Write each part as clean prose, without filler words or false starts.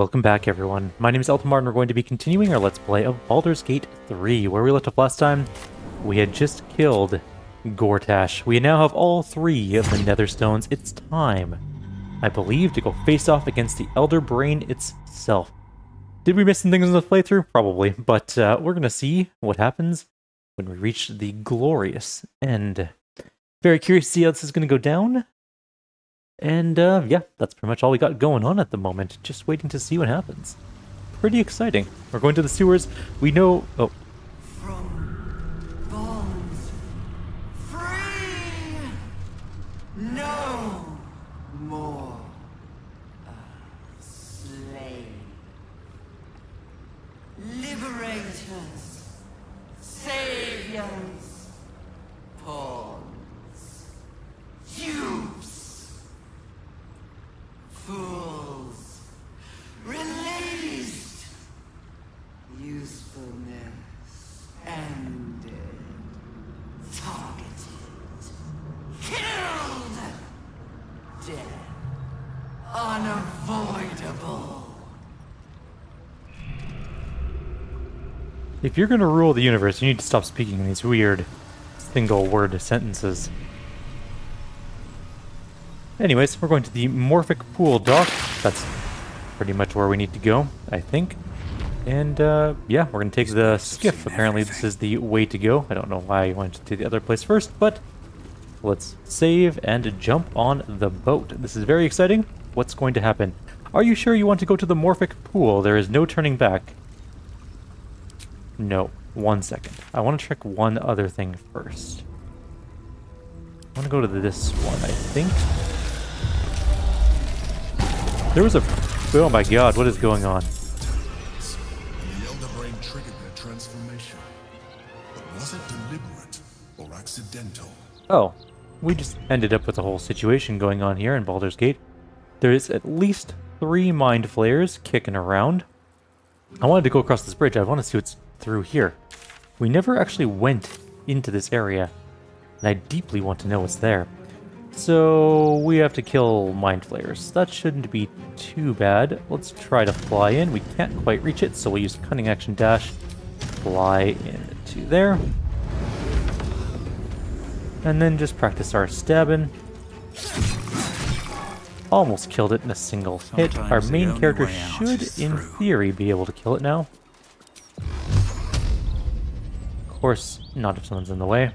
Welcome back, everyone. My name is Eltimar, and we're going to be continuing our Let's Play of Baldur's Gate 3. Where we left off last time, we had just killed Gortash. We now have all three of the Nether Stones. It's time, I believe, to go face off against the Elder Brain itself. Did we miss some things in the playthrough? Probably, but we're going to see what happens when we reach the glorious end. Very curious to see how this is going to go down. And, yeah, that's pretty much all we got going on at the moment. Just waiting to see what happens. Pretty exciting. We're going to the sewers. We know... Oh. From bonds free! No more a slave. Liberators. Saviors. Pawns. Dupes. Fools, released, usefulness ended, targeted, killed, death unavoidable. If you're going to rule the universe, you need to stop speaking in these weird single-word sentences. Anyways, we're going to the Morphic Pool dock. That's pretty much where we need to go, I think. And, yeah, we're going to take the skiff. Apparently this is the way to go. I don't know why I went to the other place first, but let's save and jump on the boat. This is very exciting. What's going to happen? Are you sure you want to go to the Morphic Pool? There is no turning back. No. 1 second. I want to check one other thing first. I want to go to this one, I think. There was a... Oh my god, what is going on? The Elder Brain triggered their transformation. But was it deliberate or accidental? Oh, we just ended up with a whole situation going on here in Baldur's Gate. There is at least 3 Mind Flayers kicking around. I wanted to go across this bridge. I want to see what's through here. We never actually went into this area, and I deeply want to know what's there. So we have to kill Mind Flayers. That shouldn't be too bad. Let's try to fly in. We can't quite reach it, so we'll use Cunning Action Dash. Fly into there. And then just practice our stabbing. Almost killed it in a single hit. Our main character should, in theory, be able to kill it now. Of course, not if someone's in the way.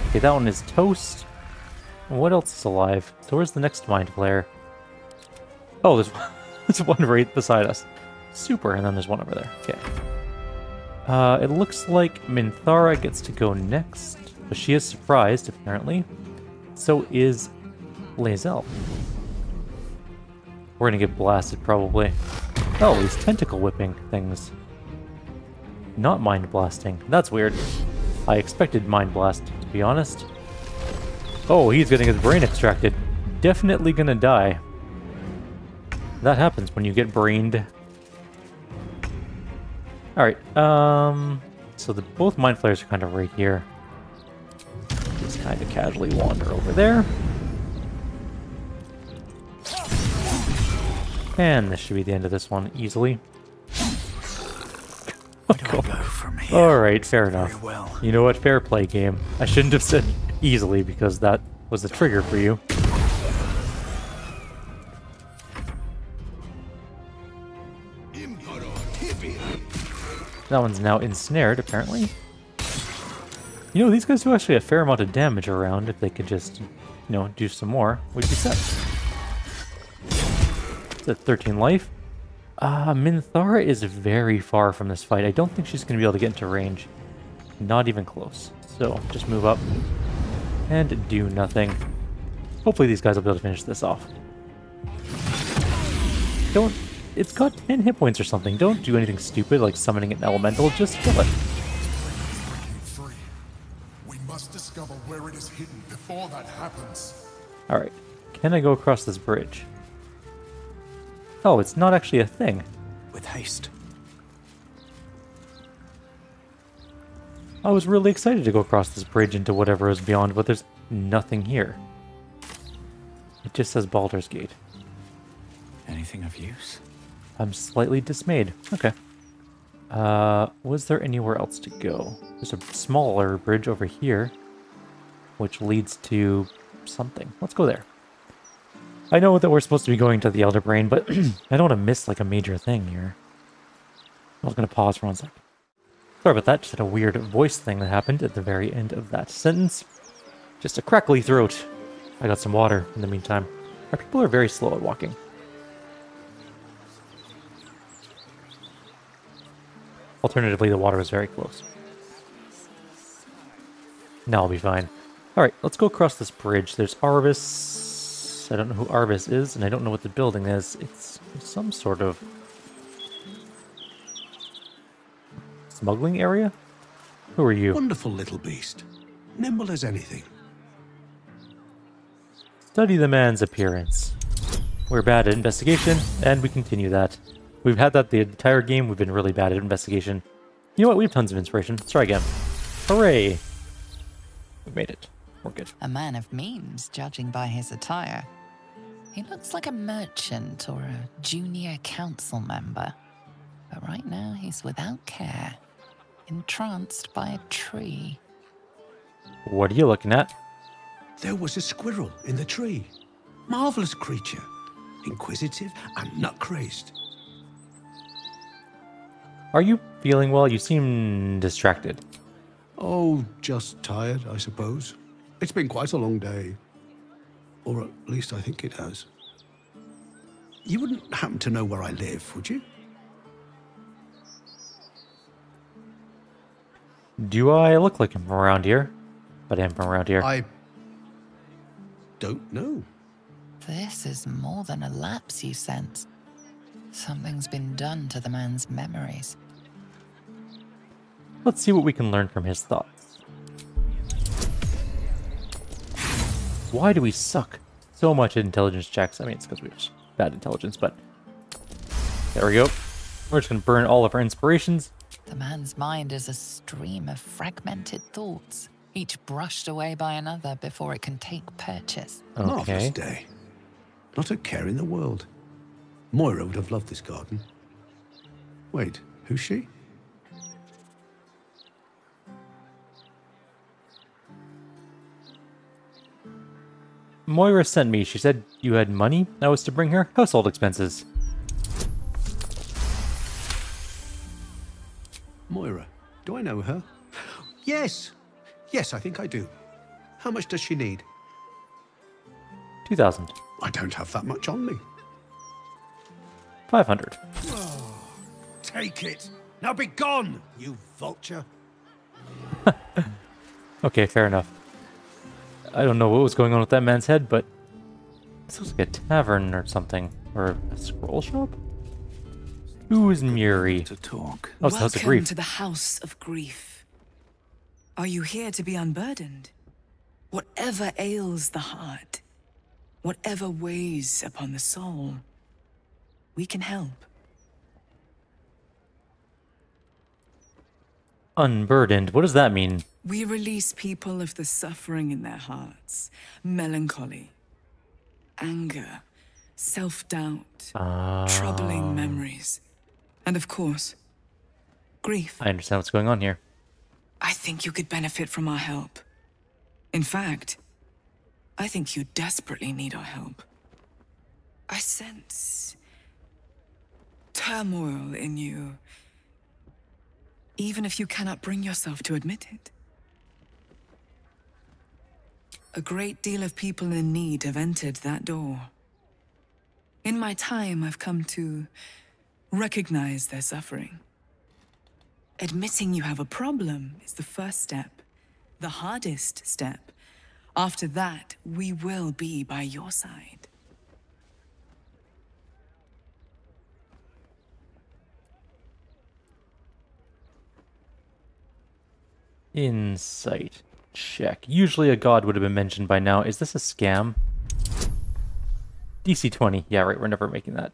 Okay, that one is toast. What else is alive? So where's the next Mind Flayer? Oh, there's one right beside us. Super, and then there's one over there. Okay. It looks like Minthara gets to go next, but she is surprised, apparently. So is Lae'zel. We're gonna get blasted, probably. Oh, he's tentacle whipping things. Not mind blasting. That's weird. I expected Mind Blast, to be honest. Oh, he's getting his brain extracted. Definitely gonna die. That happens when you get brained. Alright, so both Mind Flayers are kind of right here. Just kind of casually wander over there. And this should be the end of this one, easily. Alright, fair enough. Well. You know what? Fair play, game. I shouldn't have said easily, because that was the trigger for you. That one's now ensnared, apparently. You know, these guys do actually a fair amount of damage around. If they could just, you know, do some more, we'd be set. It's at 13 life. Minthara is very far from this fight. I don't think she's going to be able to get into range. Not even close. So, just move up and do nothing. Hopefully these guys will be able to finish this off. Don't... It's got 10 hit points or something. Don't do anything stupid like summoning an elemental. Just kill it. Free. We must discover where it is hidden before that happens. Alright. Can I go across this bridge? Oh, it's not actually a thing. With haste. I was really excited to go across this bridge into whatever is beyond, but there's nothing here. It just says Baldur's Gate. anything of use? I'm slightly dismayed. Okay. Was there anywhere else to go? There's a smaller bridge over here, which leads to something. Let's go there. I know that we're supposed to be going to the Elder Brain, but I don't want to miss like a major thing here. I was going to pause for 1 second. Sorry about that, just had a weird voice thing that happened at the very end of that sentence. Just a crackly throat. I got some water in the meantime. Our people are very slow at walking. Alternatively, the water was very close. Now I'll be fine. Alright, let's go across this bridge. There's Arvis. I don't know who Arvis is, and I don't know what the building is. It's some sort of smuggling area? Who are you? Wonderful little beast. Nimble as anything. Study the man's appearance. We're bad at investigation, and we continue that. We've had that the entire game. We've been really bad at investigation. You know what? We have tons of inspiration. Let's try again. Hooray! We made it. We're good. A man of means, judging by his attire. He looks like a merchant or a junior council member. But right now he's without care, entranced by a tree. What are you looking at? There was a squirrel in the tree. Marvelous creature. Inquisitive and nut-crazed. Are you feeling well? You seem distracted. Oh, just tired, I suppose. It's been quite a long day. Or at least I think it has. You wouldn't happen to know where I live, would you? Do I look like I'm from around here? But I am from around here. I don't know. This is more than a lapse, you sense. Something's been done to the man's memories. Let's see what we can learn from his thoughts. Why do we suck so much at intelligence checks? I mean, it's because we have bad intelligence, but... There we go. We're just going to burn all of our inspirations. The man's mind is a stream of fragmented thoughts, each brushed away by another before it can take purchase. Marvelous Okay. day. Not a care in the world. Moira would have loved this garden. Wait, who's she? Moira sent me. She said you had money I was to bring her. Household expenses. Moira. Do I know her? Yes. Yes, I think I do. How much does she need? 2,000. I don't have that much on me. 500. Take it. Now be gone, you vulture. Okay, fair enough. I don't know what was going on with that man's head, but this looks like a tavern or something. Or a scroll shop? Who's Muri? To talk. Oh, it's the House of Welcome Grief. to the House of Grief. Are you here to be unburdened? Whatever ails the heart, whatever weighs upon the soul, we can help. Unburdened. What does that mean? We release people of the suffering in their hearts, melancholy, anger, self-doubt, troubling memories, and of course, grief. I understand what's going on here. I think you could benefit from our help. In fact, I think you desperately need our help. I sense turmoil in you, even if you cannot bring yourself to admit it. A great deal of people in need have entered that door. In my time, I've come to recognize their suffering. Admitting you have a problem is the first step, the hardest step. After that, we will be by your side. Insight check. Usually a god would have been mentioned by now. Is this a scam? DC 20. Yeah, right. We're never making that.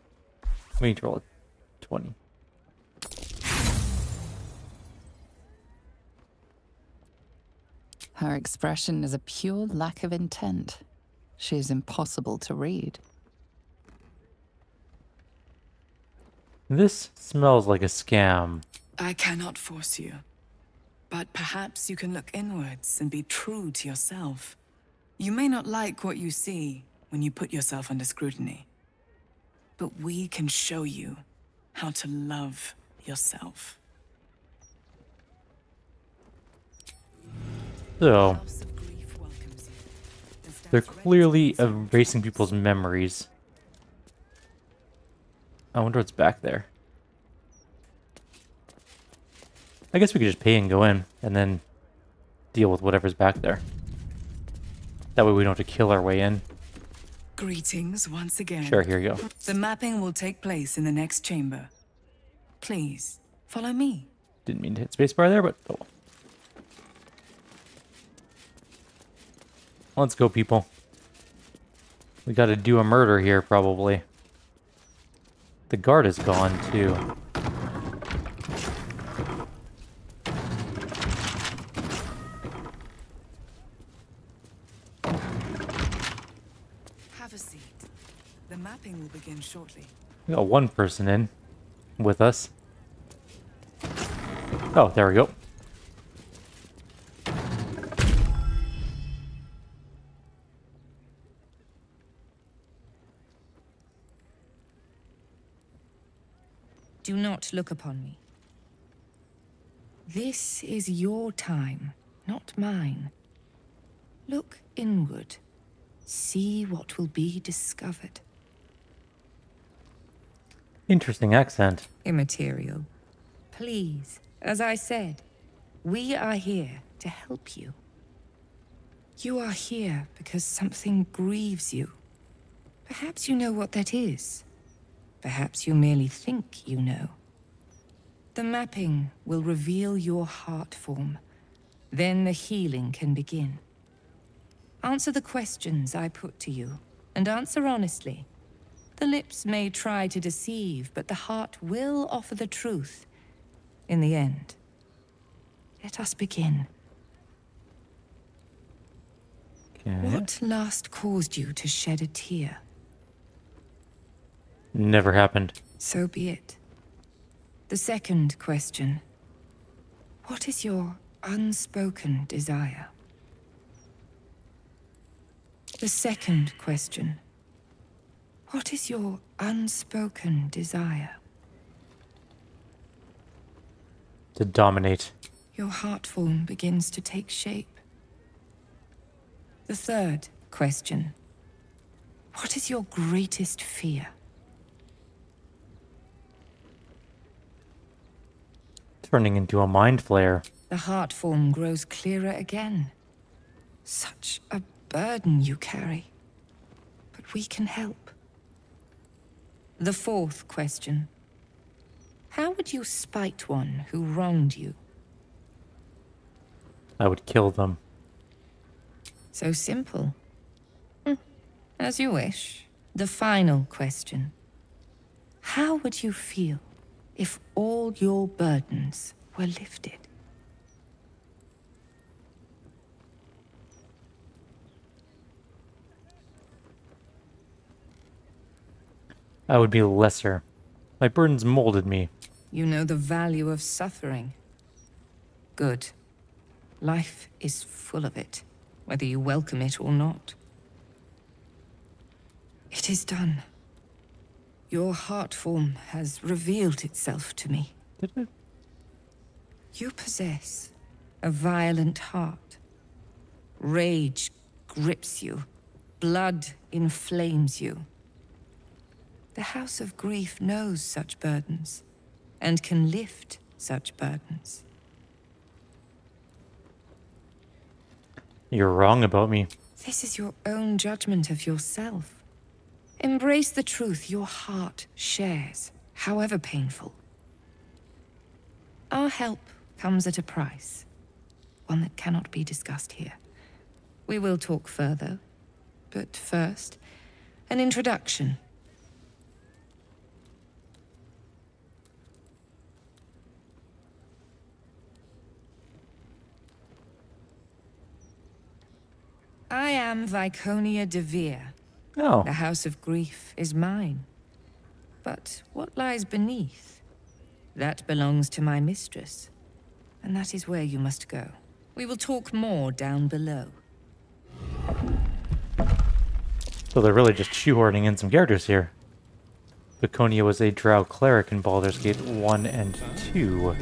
We need to roll a 20. Her expression is a pure lack of intent. She is impossible to read. This smells like a scam. I cannot force you. But perhaps you can look inwards and be true to yourself. You may not like what you see when you put yourself under scrutiny. But we can show you how to love yourself. So, House of Grief welcomes you and stands they're ready to clearly answer your erasing calls. people's memories. I wonder what's back there. I guess we could just pay and go in, and then deal with whatever's back there. That way we don't have to kill our way in. Greetings once again. Sure, here you go. The mapping will take place in the next chamber. Please, follow me. Didn't mean to hit spacebar there, but oh well. Let's go, people. We gotta do a murder here, probably. The guard is gone, too. Have a seat. The mapping will begin shortly. We got one person in with us. Oh, there we go. Do not look upon me. This is your time, not mine. Look inward. See what will be discovered. Interesting accent. Immaterial. Please, as I said, we are here to help you. You are here because something grieves you. Perhaps you know what that is. Perhaps you merely think you know. The mapping will reveal your heart form. Then the healing can begin. Answer the questions I put to you, and answer honestly. The lips may try to deceive, but the heart will offer the truth in the end. Let us begin. Okay. What last caused you to shed a tear? Never happened. So be it. The second question. What is your unspoken desire? The second question. What is your unspoken desire? To dominate. Your heart form begins to take shape. The third question. What is your greatest fear? Turning into a mind flare. The heart form grows clearer again. Such a burden you carry. But we can help. The fourth question. How would you spite one who wronged you? I would kill them. So simple. As you wish. The final question. How would you feel if all your burdens were lifted? I would be lesser. My burdens molded me. You know the value of suffering. Good. Life is full of it, whether you welcome it or not. It is done. Your heart form has revealed itself to me. Did it? You possess a violent heart. Rage grips you. Blood inflames you. The House of Grief knows such burdens, and can lift such burdens. You're wrong about me. This is your own judgment of yourself. Embrace the truth your heart shares, however painful. Our help comes at a price, one that cannot be discussed here. We will talk further, but first, an introduction. I am Viconia de Veer. Oh. The House of Grief is mine. But what lies beneath? That belongs to my mistress. And that is where you must go. We will talk more down below. So they're really just shoehorning in some characters here. Baconia was a drow cleric in Baldur's Gate 1 and 2.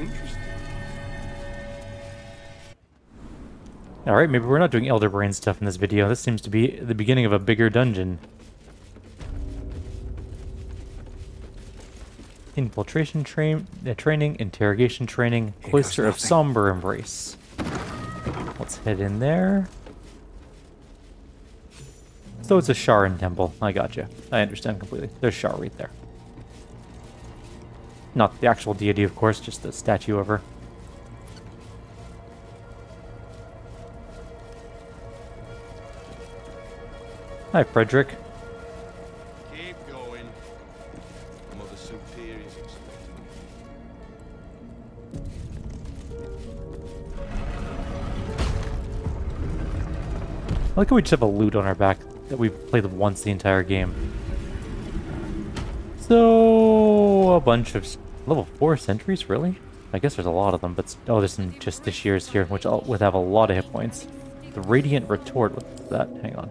Alright, maybe we're not doing Elder Brain stuff in this video. This seems to be the beginning of a bigger dungeon. Infiltration training, interrogation training, Cloister of Somber Embrace. Let's head in there. So it's a Sharan temple. I gotcha. I understand completely. There's Shar right there. Not the actual deity, of course, just the statue of her. Hi, Frederick. Keep going. Mother Superior's expecting. I like how we just have a loot on our back that we've played once the entire game. So, a bunch of level 4 sentries, really? I guess there's a lot of them, but oh, there's some just this year's here, which would have a lot of hit points. The Radiant Retort, what's that? Hang on.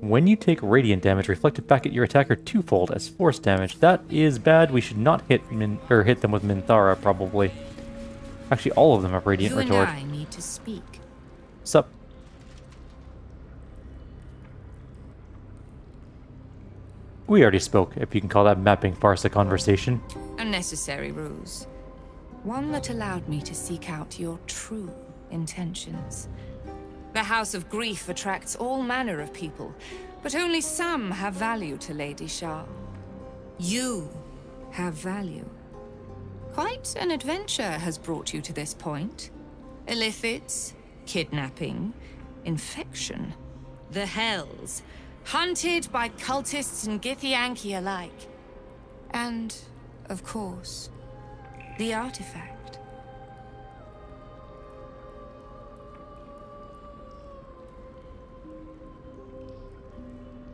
When you take radiant damage, reflect it back at your attacker twofold as force damage. That is bad. We should not hit them with Minthara, probably. Actually, all of them have Radiant Retort. You and I need to speak. Sup? We already spoke, if you can call that mapping farce a conversation. A necessary ruse. One that allowed me to seek out your true intentions. The House of Grief attracts all manner of people, but only some have value to Lady Shar. You have value. Quite an adventure has brought you to this point. Illithids, kidnapping, infection, the Hells, hunted by cultists and Githyanki alike. And, of course, the artifact.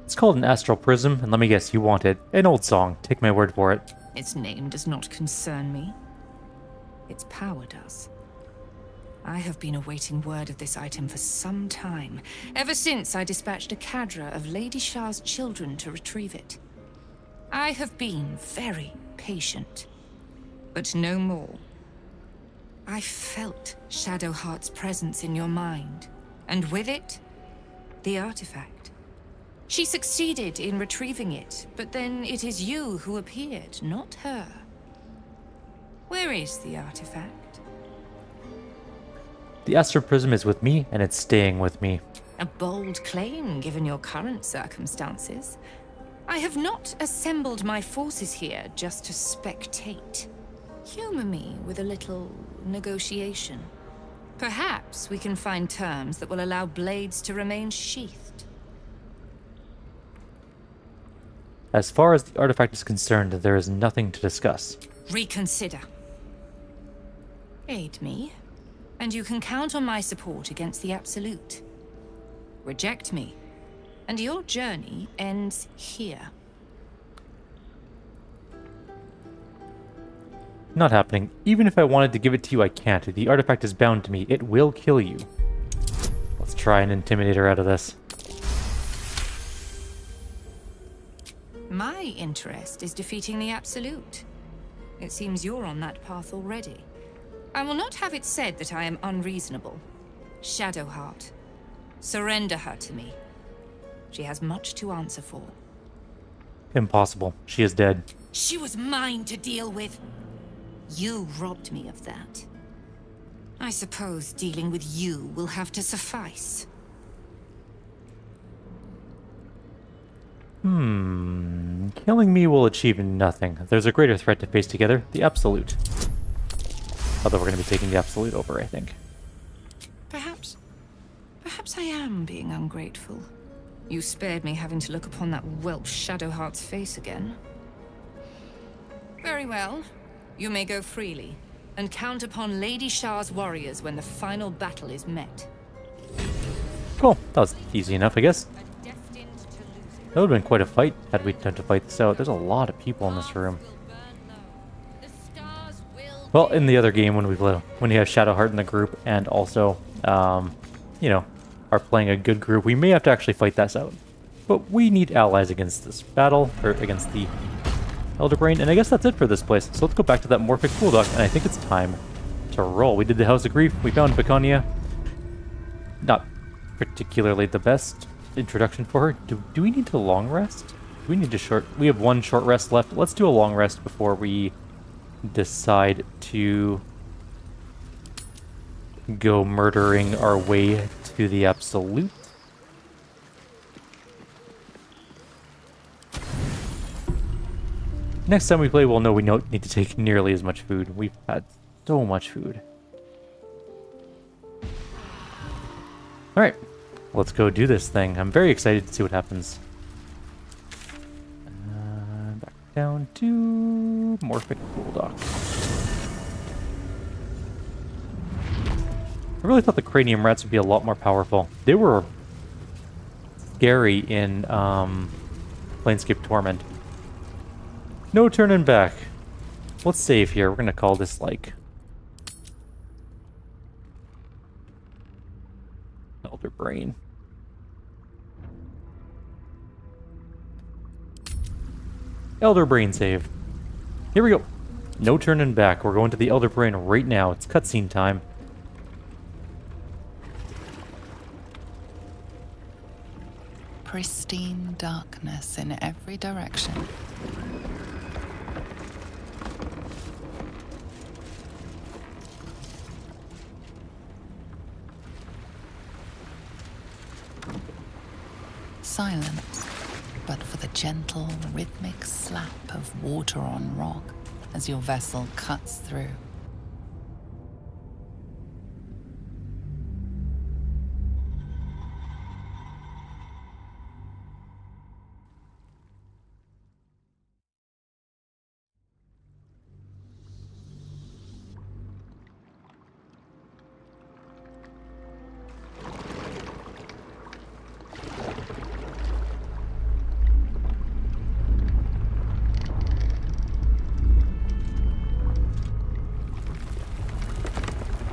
It's called an astral prism, and let me guess, you want it. An old song, take my word for it. Its name does not concern me. Its power does. I have been awaiting word of this item for some time, ever since I dispatched a cadre of Lady Shar's children to retrieve it. I have been very patient, but no more. I felt Shadowheart's presence in your mind, and with it, the artifact. She succeeded in retrieving it, but then it is you who appeared, not her. Where is the artifact? The astral prism is with me, and it's staying with me. A bold claim, given your current circumstances. I have not assembled my forces here just to spectate. Humor me with a little negotiation. Perhaps we can find terms that will allow blades to remain sheathed. As far as the artifact is concerned, there is nothing to discuss. Reconsider. Aid me, and you can count on my support against the Absolute. Reject me, and your journey ends here. Not happening. Even if I wanted to give it to you, I can't. The artifact is bound to me. It will kill you. Let's try and intimidate her out of this. My interest is defeating the Absolute. It seems you're on that path already. I will not have it said that I am unreasonable. Shadowheart, surrender her to me. She has much to answer for. Impossible. She is dead. She was mine to deal with. You robbed me of that. I suppose dealing with you will have to suffice. Killing me will achieve nothing. There's a greater threat to face together, the Absolute. Although we're going to be taking the Absolute over, I think. Perhaps I am being ungrateful. You spared me having to look upon that whelp Shadowheart's face again. Very well. You may go freely, and count upon Lady Shar's warriors when the final battle is met. Cool. That was easy enough, I guess. Destined to lose it. That would have been quite a fight had we done to fight this out. There's a lot of people in this room. Well, in the other game when when you have Shadowheart in the group and also, you know, are playing a good group, we may have to actually fight this out. But we need allies against this battle, or against the Elder Brain, and I guess that's it for this place. So let's go back to that Morphic Bulldog, and I think it's time to roll. We did the House of Grief, we found Baconia. Not particularly the best introduction for her. Do we need to long rest? Do we need to we have one short rest left. Let's do a long rest before we decide to go murdering our way to the Absolute. Next time we play, we'll know we don't need to take nearly as much food. We've had so much food. Alright, let's go do this thing. I'm very excited to see what happens. Back down to Morphic Bulldog. I really thought the Cranium Rats would be a lot more powerful. They were scary in Planescape Torment. No turning back. Let's save here. We're going to call this, like, Elder Brain. Elder Brain save. Here we go. No turning back. We're going to the Elder Brain right now. It's cutscene time. Pristine darkness in every direction. Silence, but for the gentle, rhythmic slap of water on rock as your vessel cuts through.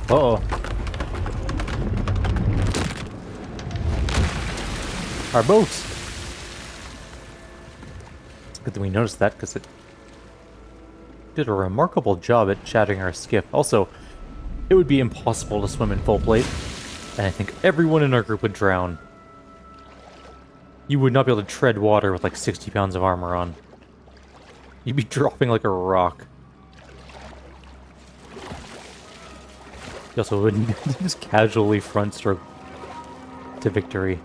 Uh-oh. Our boat! It's good that we noticed that, because it did a remarkable job at shattering our skiff. Also, it would be impossible to swim in full plate, and I think everyone in our group would drown. You would not be able to tread water with like 60 pounds of armor on. You'd be dropping like a rock. You also wouldn't just casually front stroke to victory.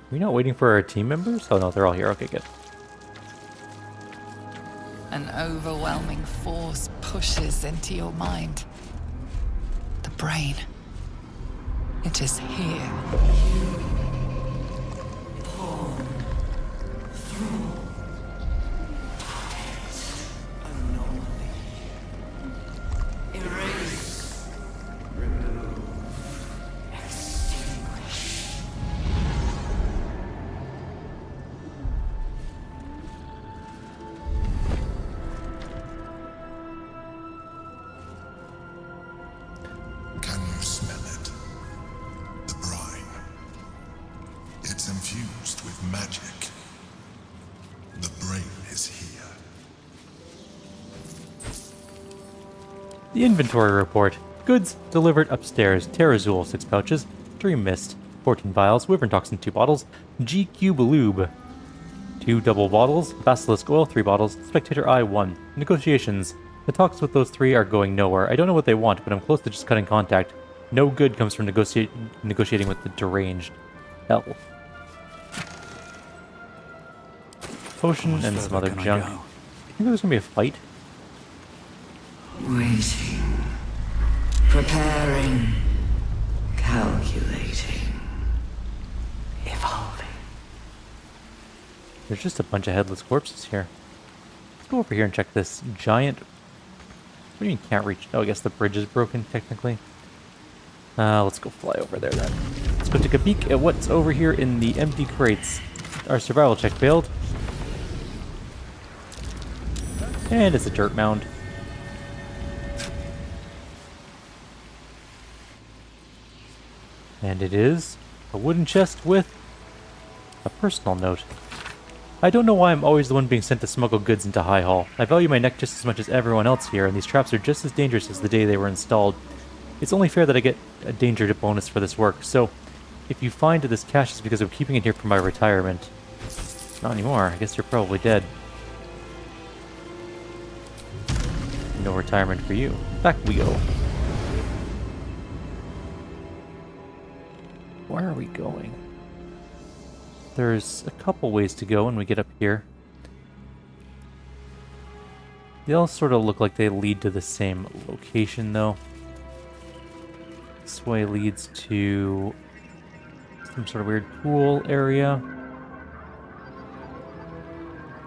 Are we not waiting for our team members? Oh no, they're all here. Okay, good. An overwhelming force pushes into your mind. The brain. It is here. Infused with magic. The brain is here. The inventory report. Goods delivered upstairs. Terrazul, 6 pouches. Dream Mist, 14 vials. Wyvern Toxin, 2 bottles. G-Cube Lube, 2 double bottles. Basilisk Oil, 3 bottles. Spectator Eye, 1. Negotiations. The talks with those 3 are going nowhere. I don't know what they want, but I'm close to just cutting contact. No good comes from negotiating with the deranged. Hell. Potion and some other junk. I think there's gonna be a fight. Waiting. Preparing. Calculating. Evolving. There's just a bunch of headless corpses here. Let's go over here and check this giant... What do you mean can't reach? Oh, I guess the bridge is broken, technically. Let's go fly over there then. Let's go take a peek at what's over here in the empty crates. Our survival check failed. And it's a dirt mound. And it is a wooden chest with a personal note. I don't know why I'm always the one being sent to smuggle goods into High Hall. I value my neck just as much as everyone else here, and these traps are just as dangerous as the day they were installed. It's only fair that I get a danger bonus for this work, so if you find this cache is because I'm keeping it here for my retirement. Not anymore. I guess you're probably dead. No retirement for you. Back we go. Where are we going? There's a couple ways to go when we get up here. They all sort of look like they lead to the same location, though. This way leads to some sort of weird pool area.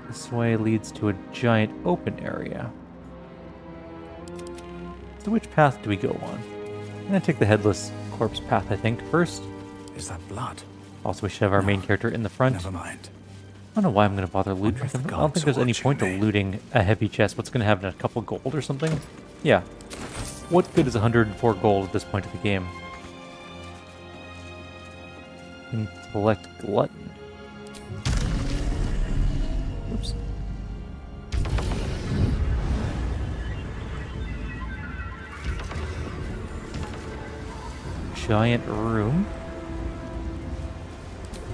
This way leads to a giant open area. So which path do we go on? I'm gonna take the headless corpse path, I think, first. Is that blood? Also, we should have our main character in the front. Never mind. I don't know why I'm going to bother looting Wonder if them. the I don't think gods there's any are point to watching me. looting a heavy chest. What's going to have in a couple gold or something? Yeah. What good is 104 gold at this point of the game? Intellect glutton. Oops. Giant room.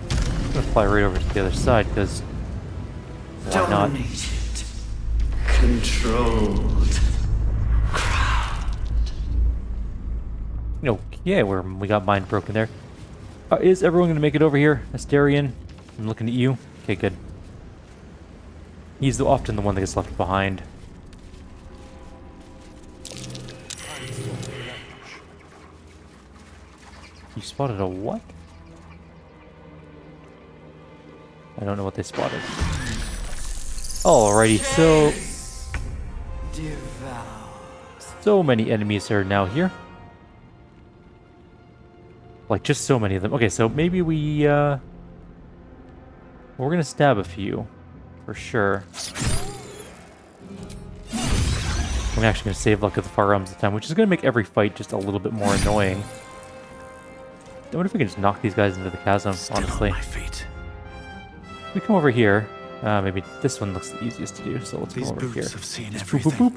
I'm gonna fly right over to the other side, because why not? Dominated. Controlled. Okay, we got mine broken there. Is everyone gonna make it over here? Asterion, I'm looking at you. Okay, good. He's often the one that gets left behind. You spotted a what? I don't know what they spotted. Alrighty, so many enemies are now here. Like, just so many of them. Okay, so maybe we're gonna stab a few, for sure. I'm actually gonna save luck at the far realms this time, which is gonna make every fight just a little bit more annoying. I wonder if we can just knock these guys into the chasm, honestly. On my feet. We come over here. Maybe this one looks the easiest to do, so let's These come over boots here. have seen Just boop, everything. boop, boop.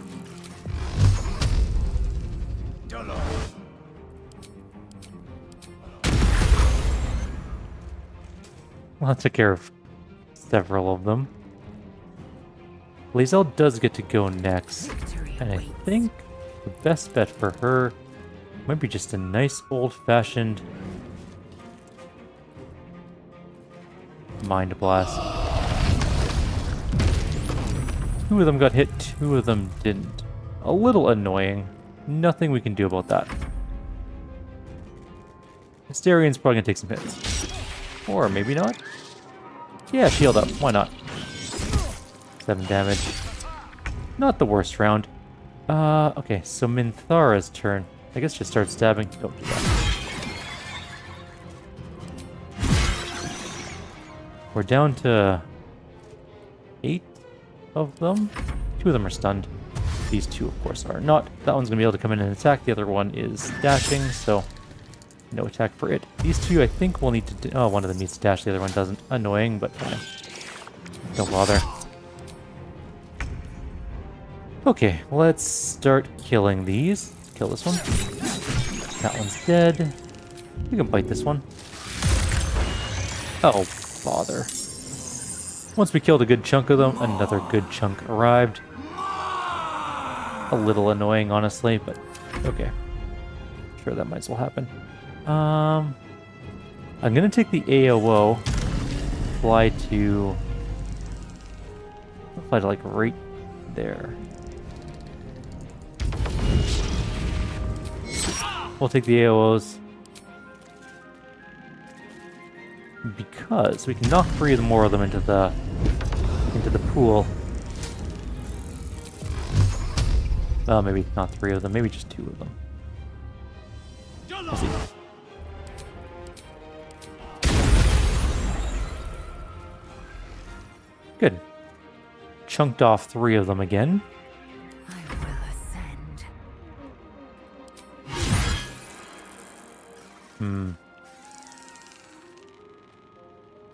Well, I took care of several of them. Lae'zel does get to go next, and I think the best bet for her might be just a nice old-fashioned Mind Blast. 2 of them got hit, 2 of them didn't. A little annoying. Nothing we can do about that. Astarion's probably gonna take some hits. Or maybe not. Yeah, shield up. Why not? 7 damage. Not the worst round. Okay, so Minthara's turn. I guess just start stabbing. Don't do that. We're down to 8 of them. 2 of them are stunned. These 2, of course, are not. That one's going to be able to come in and attack. The other one is dashing, so no attack for it. These 2, I think, will need to... Oh, one of them needs to dash. The other one doesn't. Annoying, but don't bother. Okay, let's start killing these. Let's kill this one. That one's dead. We can bite this one. Oh, bother. Once we killed a good chunk of them, another good chunk arrived. A little annoying, honestly, but okay. Sure, that might as well happen. I'm gonna take the AOO, fly to like right there. We'll take the AOOs because we can knock 3 more of them into the pool. Well, maybe not 3 of them, maybe just 2 of them. We'll see. Good. Chunked off 3 of them again. I will ascend.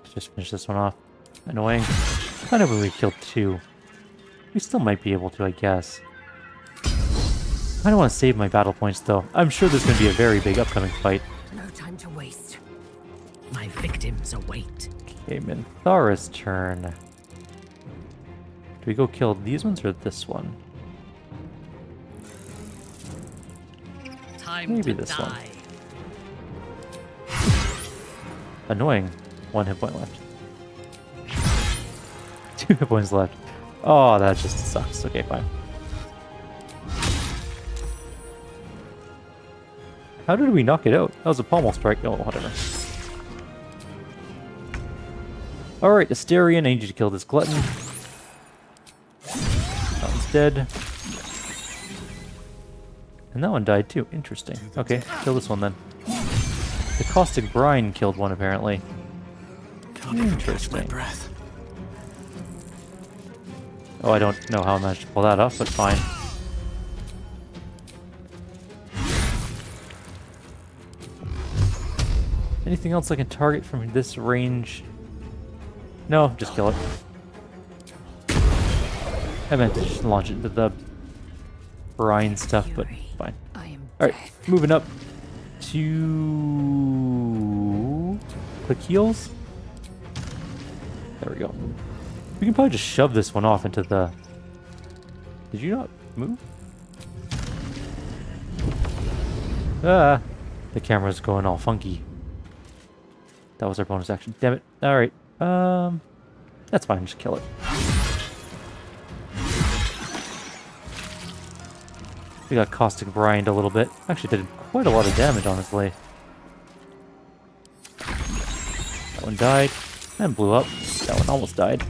Let's just finish this one off. Annoying. Kind of when we killed 2. We still might be able to, I guess. I don't want to save my battle points, though. I'm sure there's going to be a very big upcoming fight. No time to waste. My victims await. Okay, Minthara's turn. Do we go kill these ones or this one? Time Maybe to this die. one. Annoying. 1 hit point left. 2 hit points left. Oh, that just sucks. Okay, fine. How did we knock it out? That was a pommel strike. Oh, whatever. Alright, Asterion, I need you to kill this glutton. That one's dead. And that one died too. Interesting. Okay, kill this one then. The caustic brine killed one apparently. Interesting. Oh, I don't know how I managed to pull that off, but fine. Anything else I can target from this range? No, just kill it. I meant to just launch it into the brine stuff, but fine. Alright, moving up to click heals. There we go. We can probably just shove this one off into the... Did you not move? Ah! The camera's going all funky. That was our bonus action. Damn it. Alright. That's fine. Just kill it. We got caustic brined a little bit. Actually did quite a lot of damage, honestly. That one died. And blew up. That one almost died.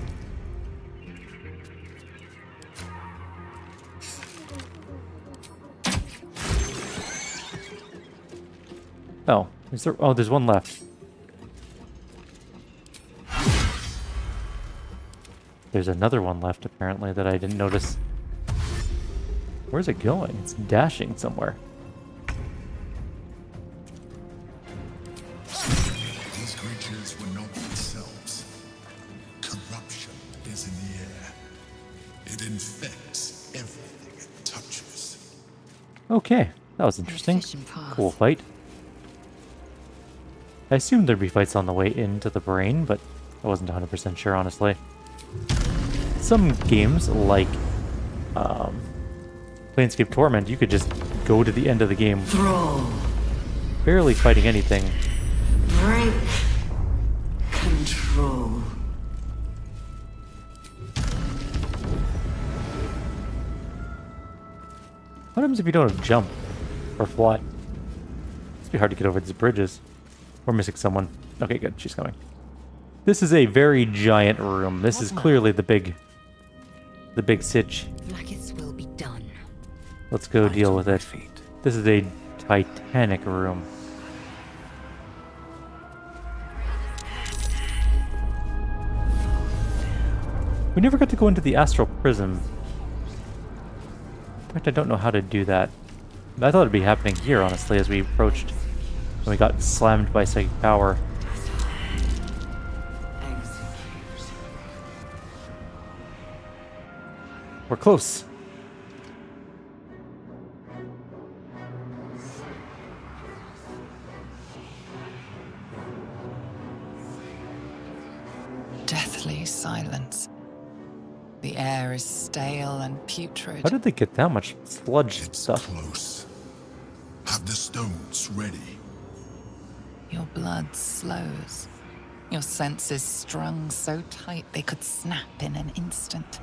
Oh. Is there... Oh, there's one left. There's another one left, apparently, that I didn't notice. Where's it going? It's dashing somewhere. These creatures were not themselves. Corruption is in the air. It infects everything it touches. Okay, that was interesting. Cool fight. I assumed there'd be fights on the way into the brain, but I wasn't 100% sure, honestly. Some games, like Planescape Torment, you could just go to the end of the game, barely fighting anything. Break control. What happens if you don't have jump or fly? It's be hard to get over these bridges. We're missing someone. Okay, good. She's coming. This is a very giant room. This is clearly the big sitch. Will be done. Let's go deal with it. This is a titanic room. We never got to go into the astral prism. In fact, I don't know how to do that. I thought it'd be happening here, honestly, as we approached. When we got slammed by psychic power. We're close. Deathly silence. The air is stale and putrid. How did they get that much sludge It's stuff? close. Have the stones ready. Your blood slows. Your senses strung so tight they could snap in an instant.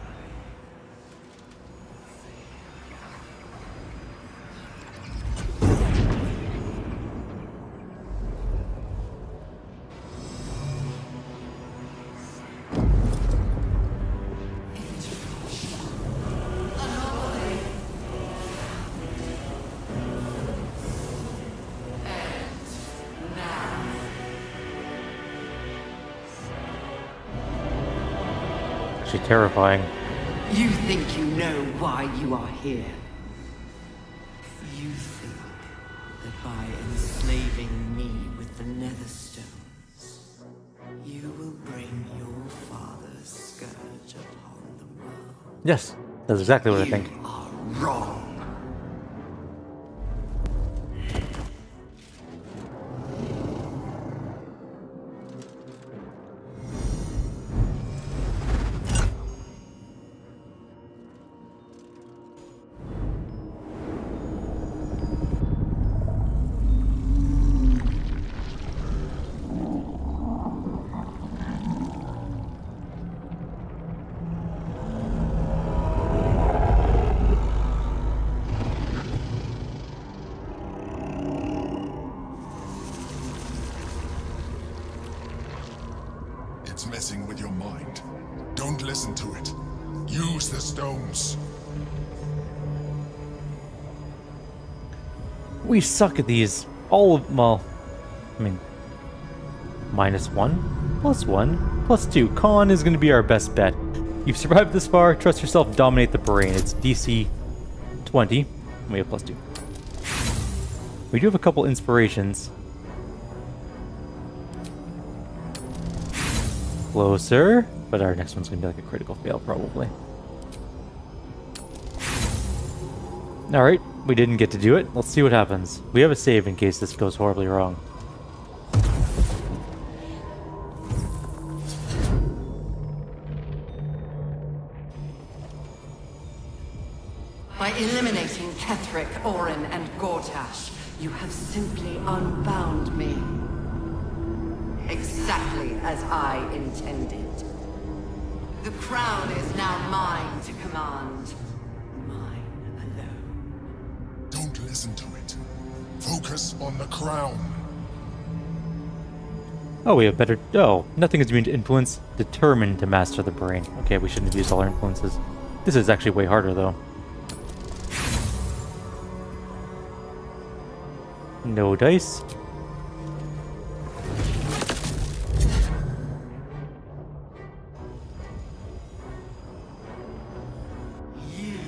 actually terrifying. You think you know why you are here. You think that by enslaving me with the Netherstones, you will bring your father's scourge upon the world. Yes, that's exactly what I think. You are wrong. It's messing with your mind. Don't listen to it. Use the stones. We suck at these. All of, well, I mean, -1, +1, +2. Con is going to be our best bet. You've survived this far. Trust yourself. Dominate the brain. It's DC 20. We have +2. We do have a couple inspirations. Closer, but our next one's going to be like a critical fail, probably. Alright, we didn't get to do it. Let's see what happens. We have a save in case this goes horribly wrong. By eliminating Ketheric, Orin, and Gortash, you have simply unbound me. Exactly as I intended. The crown is now mine to command. Mine alone. Don't listen to it. Focus on the crown. Oh, we have better... Oh, nothing is immune to influence. Determined to master the brain. Okay, we shouldn't have used all our influences. This is actually way harder, though. No dice. You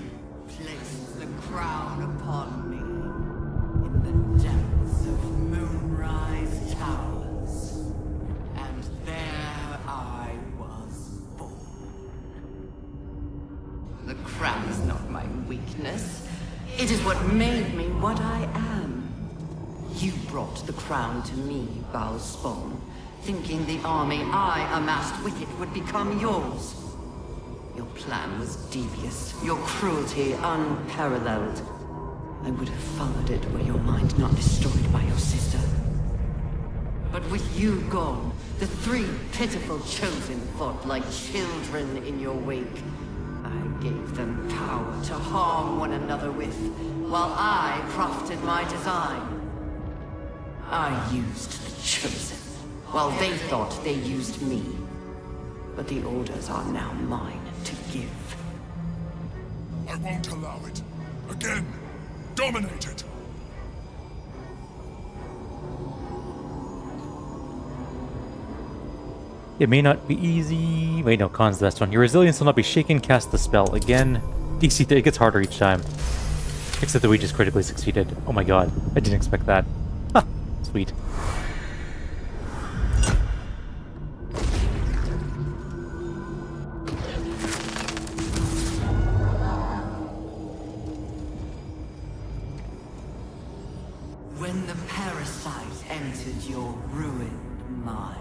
placed the crown upon me in the depths of Moonrise Towers, and there I was born. The crown is not my weakness. It is what made me what I am. You brought the crown to me, Baldur, thinking the army I amassed with it would become yours. Your plan was devious, your cruelty unparalleled. I would have followed it were your mind not destroyed by your sister. But with you gone, the three pitiful chosen fought like children in your wake. I gave them power to harm one another with, while I crafted my design. I used the chosen, while they thought they used me. But the orders are now mine to give. I won't allow it. Again, dominate it. It may not be easy... Wait, no, Con's the best one. Your resilience will not be shaken. Cast the spell again. DC, it gets harder each time. Except that we just critically succeeded. Oh my god, I didn't expect that. Ha! Sweet. When the parasite entered your ruined mind,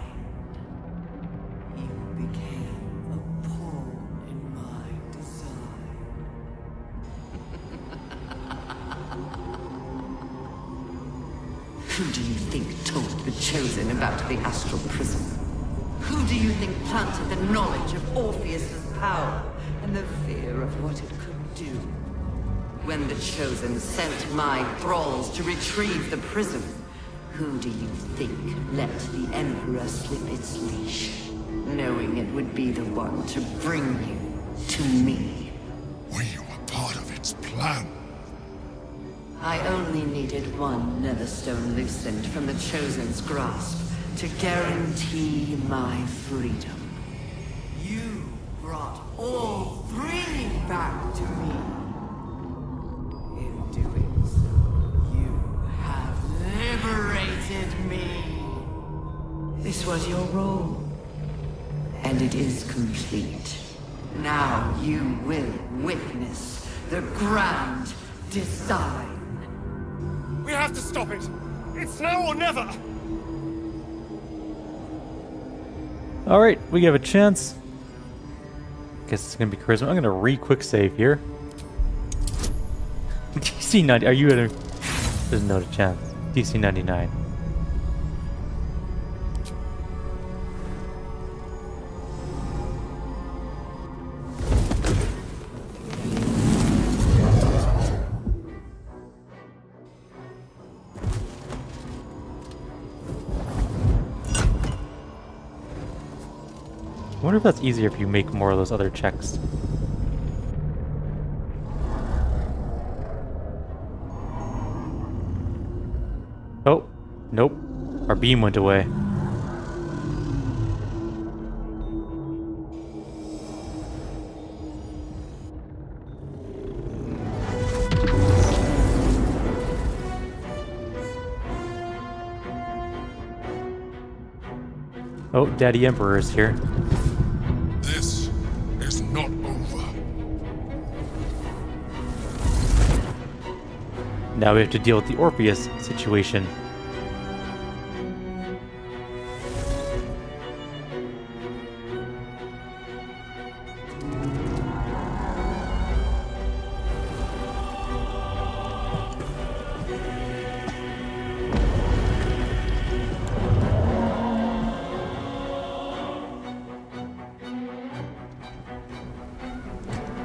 you became a pawn in my design. Who do you think told the Chosen about the astral prism? Who do you think planted the knowledge of Orpheus's power and the fear of what it could do? When the Chosen sent my thralls to retrieve the prism, who do you think let the Emperor slip its leash, knowing it would be the one to bring you to me? We were part of its plan. I only needed one Netherstone loosened from the Chosen's grasp to guarantee my freedom. You brought all three back to me. In doing so, you have liberated me. This was your role, and it is complete. Now you will witness the grand design. We have to stop it! It's now or never! Alright, we have a chance. Guess it's gonna be charisma. I'm gonna re-quick save here. DC 90. Are you gonna... There's not a chance. DC 99. I wonder if that's easier if you make more of those other checks. Oh, nope. Our beam went away. Oh, Daddy Emperor is here. This is not over. Now we have to deal with the Orpheus situation.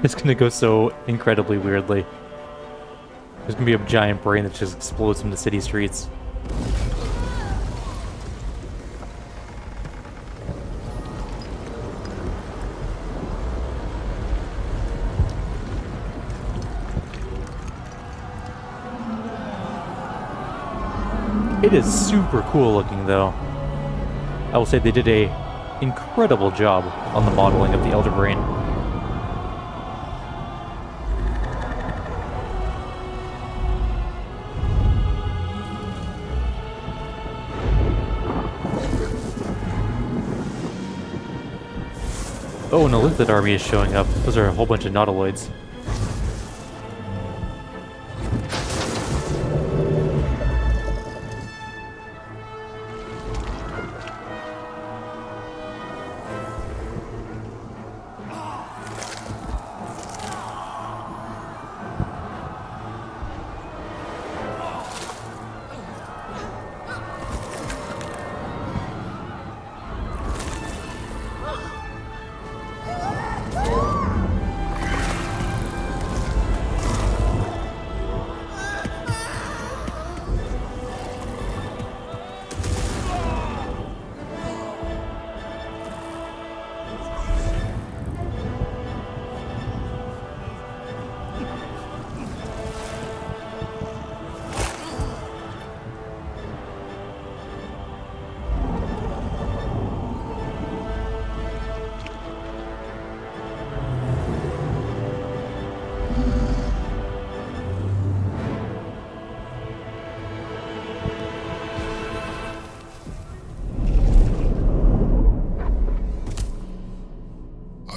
It's gonna go so incredibly weirdly. There's gonna be a giant brain that just explodes from the city streets. It is super cool looking though. I will say they did a incredible job on the modeling of the Elder Brain. Oh, an Elithid army is showing up. Those are a whole bunch of Nautiloids.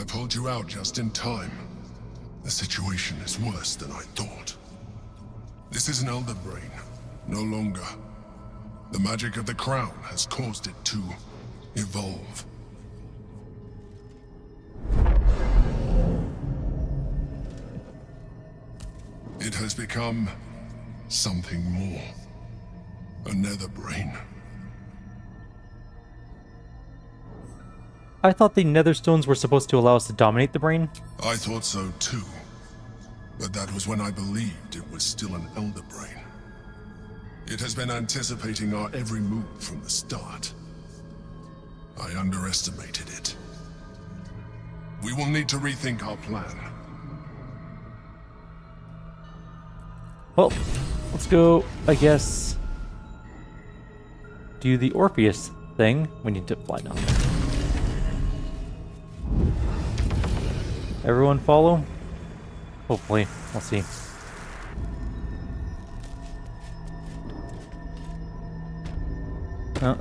Pulled you out just in time. The situation is worse than I thought. This is an Elder Brain, no longer. The magic of the crown has caused it to evolve. It has become something more. A nether brain. I thought the Netherstones were supposed to allow us to dominate the brain. I thought so too. But that was when I believed it was still an Elder Brain. It has been anticipating our every move from the start. I underestimated it. We will need to rethink our plan. Well, let's go, I guess, do the Orpheus thing. We need to fly down there. Everyone follow? Hopefully. We'll see.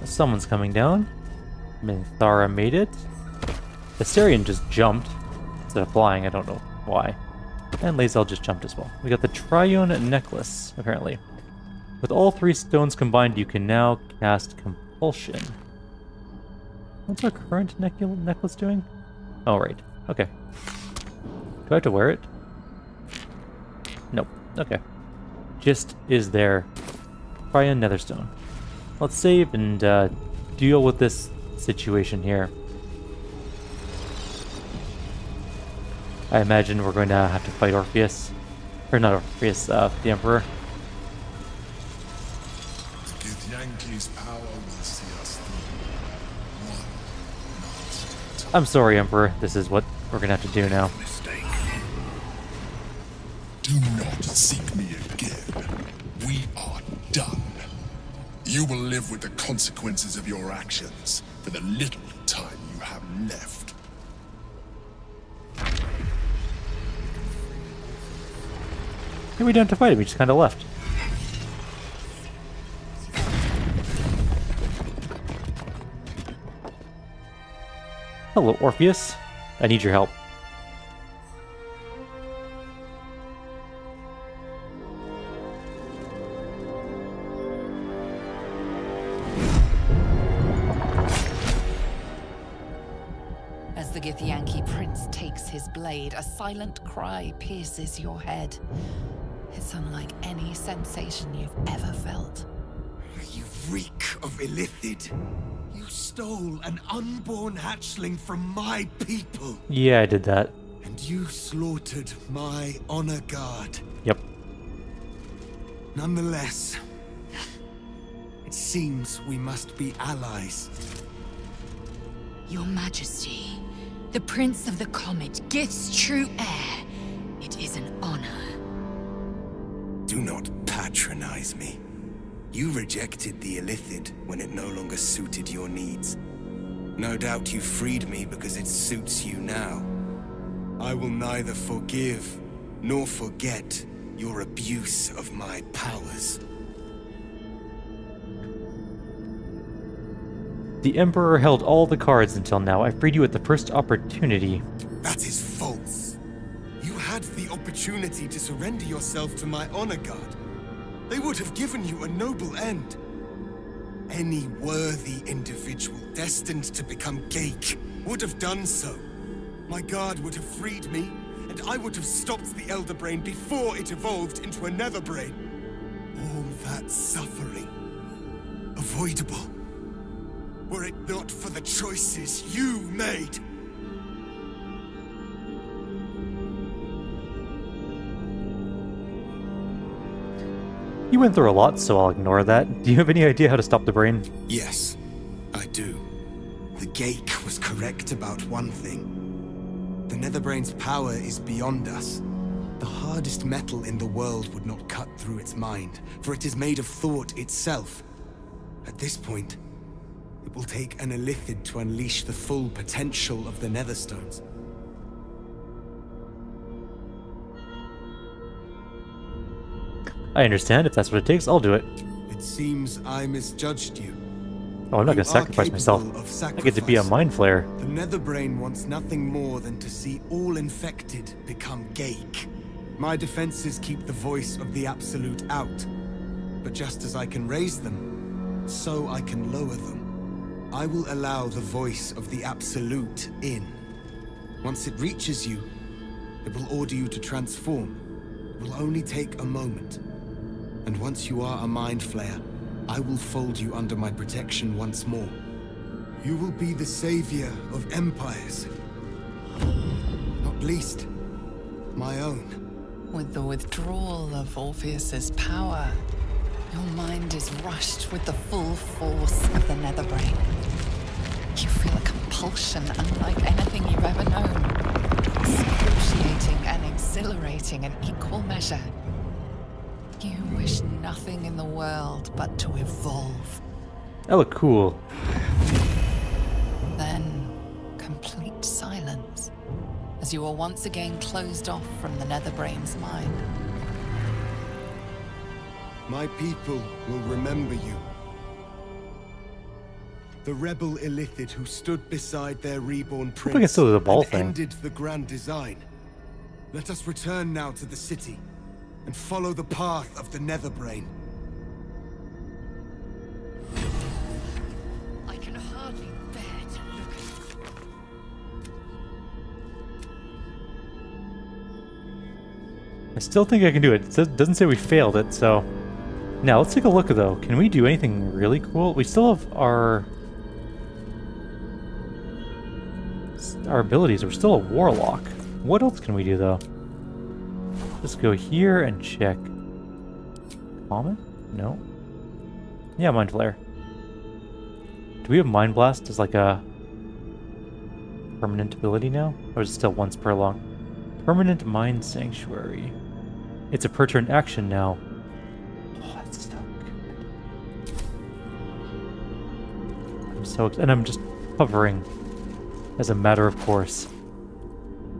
Someone's coming down. Minthara made it. Astarion just jumped instead of flying. I don't know why. And Lae'zel just jumped as well. We got the Triune Necklace, apparently. With all 3 stones combined, you can now cast Compulsion. What's our current necklace doing? Oh, right. Okay. Do I have to wear it? Nope. Okay. Just is there. Triune Netherstone. Let's save and deal with this situation here. I imagine we're going to have to fight Orpheus. Or not Orpheus, the Emperor. The Githyanki's power will see us through. One last time. I'm sorry, Emperor. This is what we're going to have to do now. Mistake. Do not seek me again. We are done. You will live with the consequences of your actions for the little time you have left. Hey, we don't have to fight him, we just kind of left. Hello, Orpheus. I need your help. As the Githyanki prince takes his blade, a silent cry pierces your head. It's unlike any sensation you've ever felt. You reek of Illithid. You stole an unborn hatchling from my people. Yeah, I did that. And you slaughtered my honor guard. Yep. Nonetheless, it seems we must be allies. Your Majesty, the Prince of the Comet, Gith's true heir. It is an honor. Do not patronize me. You rejected the Illithid when it no longer suited your needs. No doubt you freed me because it suits you now. I will neither forgive nor forget your abuse of my powers. The Emperor held all the cards until now. I freed you at the first opportunity. That is false. You had the opportunity to surrender yourself to my honor guard. They would have given you a noble end. Any worthy individual destined to become Geik would have done so. My guard would have freed me, and I would have stopped the Elder Brain before it evolved into a Nether Brain. All that suffering, avoidable, were it not for the choices you made. You went through a lot, so I'll ignore that. Do you have any idea how to stop the brain? Yes, I do. The Geik was correct about one thing. The Netherbrain's power is beyond us. The hardest metal in the world would not cut through its mind, for it is made of thought itself. At this point, it will take an Illithid to unleash the full potential of the Netherstones. I understand. If that's what it takes, I'll do it. It seems I misjudged you. Oh, I'm not gonna sacrifice myself. I get to be a Mind Flayer. The Netherbrain wants nothing more than to see all infected become Geik. My defenses keep the voice of the Absolute out. But just as I can raise them, so I can lower them. I will allow the voice of the Absolute in. Once it reaches you, it will order you to transform. It will only take a moment. And once you are a Mind Flayer, I will fold you under my protection once more. You will be the savior of empires. Not least, my own. With the withdrawal of Orpheus's power, your mind is rushed with the full force of the Netherbrain. You feel a compulsion unlike anything you've ever known. Excruciating and exhilarating in equal measure. You wish nothing in the world but to evolve. That looked cool. Then, complete silence. as you are once again closed off from the Netherbrain's mind. My people will remember you. The rebel Illithid who stood beside their reborn I prince think it's still the ball and thing. ended the grand design. Let us return now to the city and follow the path of the Netherbrain. I can hardly bear to look at I still think I can do it. It doesn't say we failed it, so... Now, let's take a look, though. Can we do anything really cool? We still have our abilities. We're still a warlock. What else can we do, though? Let's go here and check. Common? No. Yeah, Mind Flare. Do we have Mind Blast as like a permanent ability now? Or is it still once per long? Permanent Mind Sanctuary. It's a per turn action now. Oh, that's so good. And I'm just hovering as a matter of course.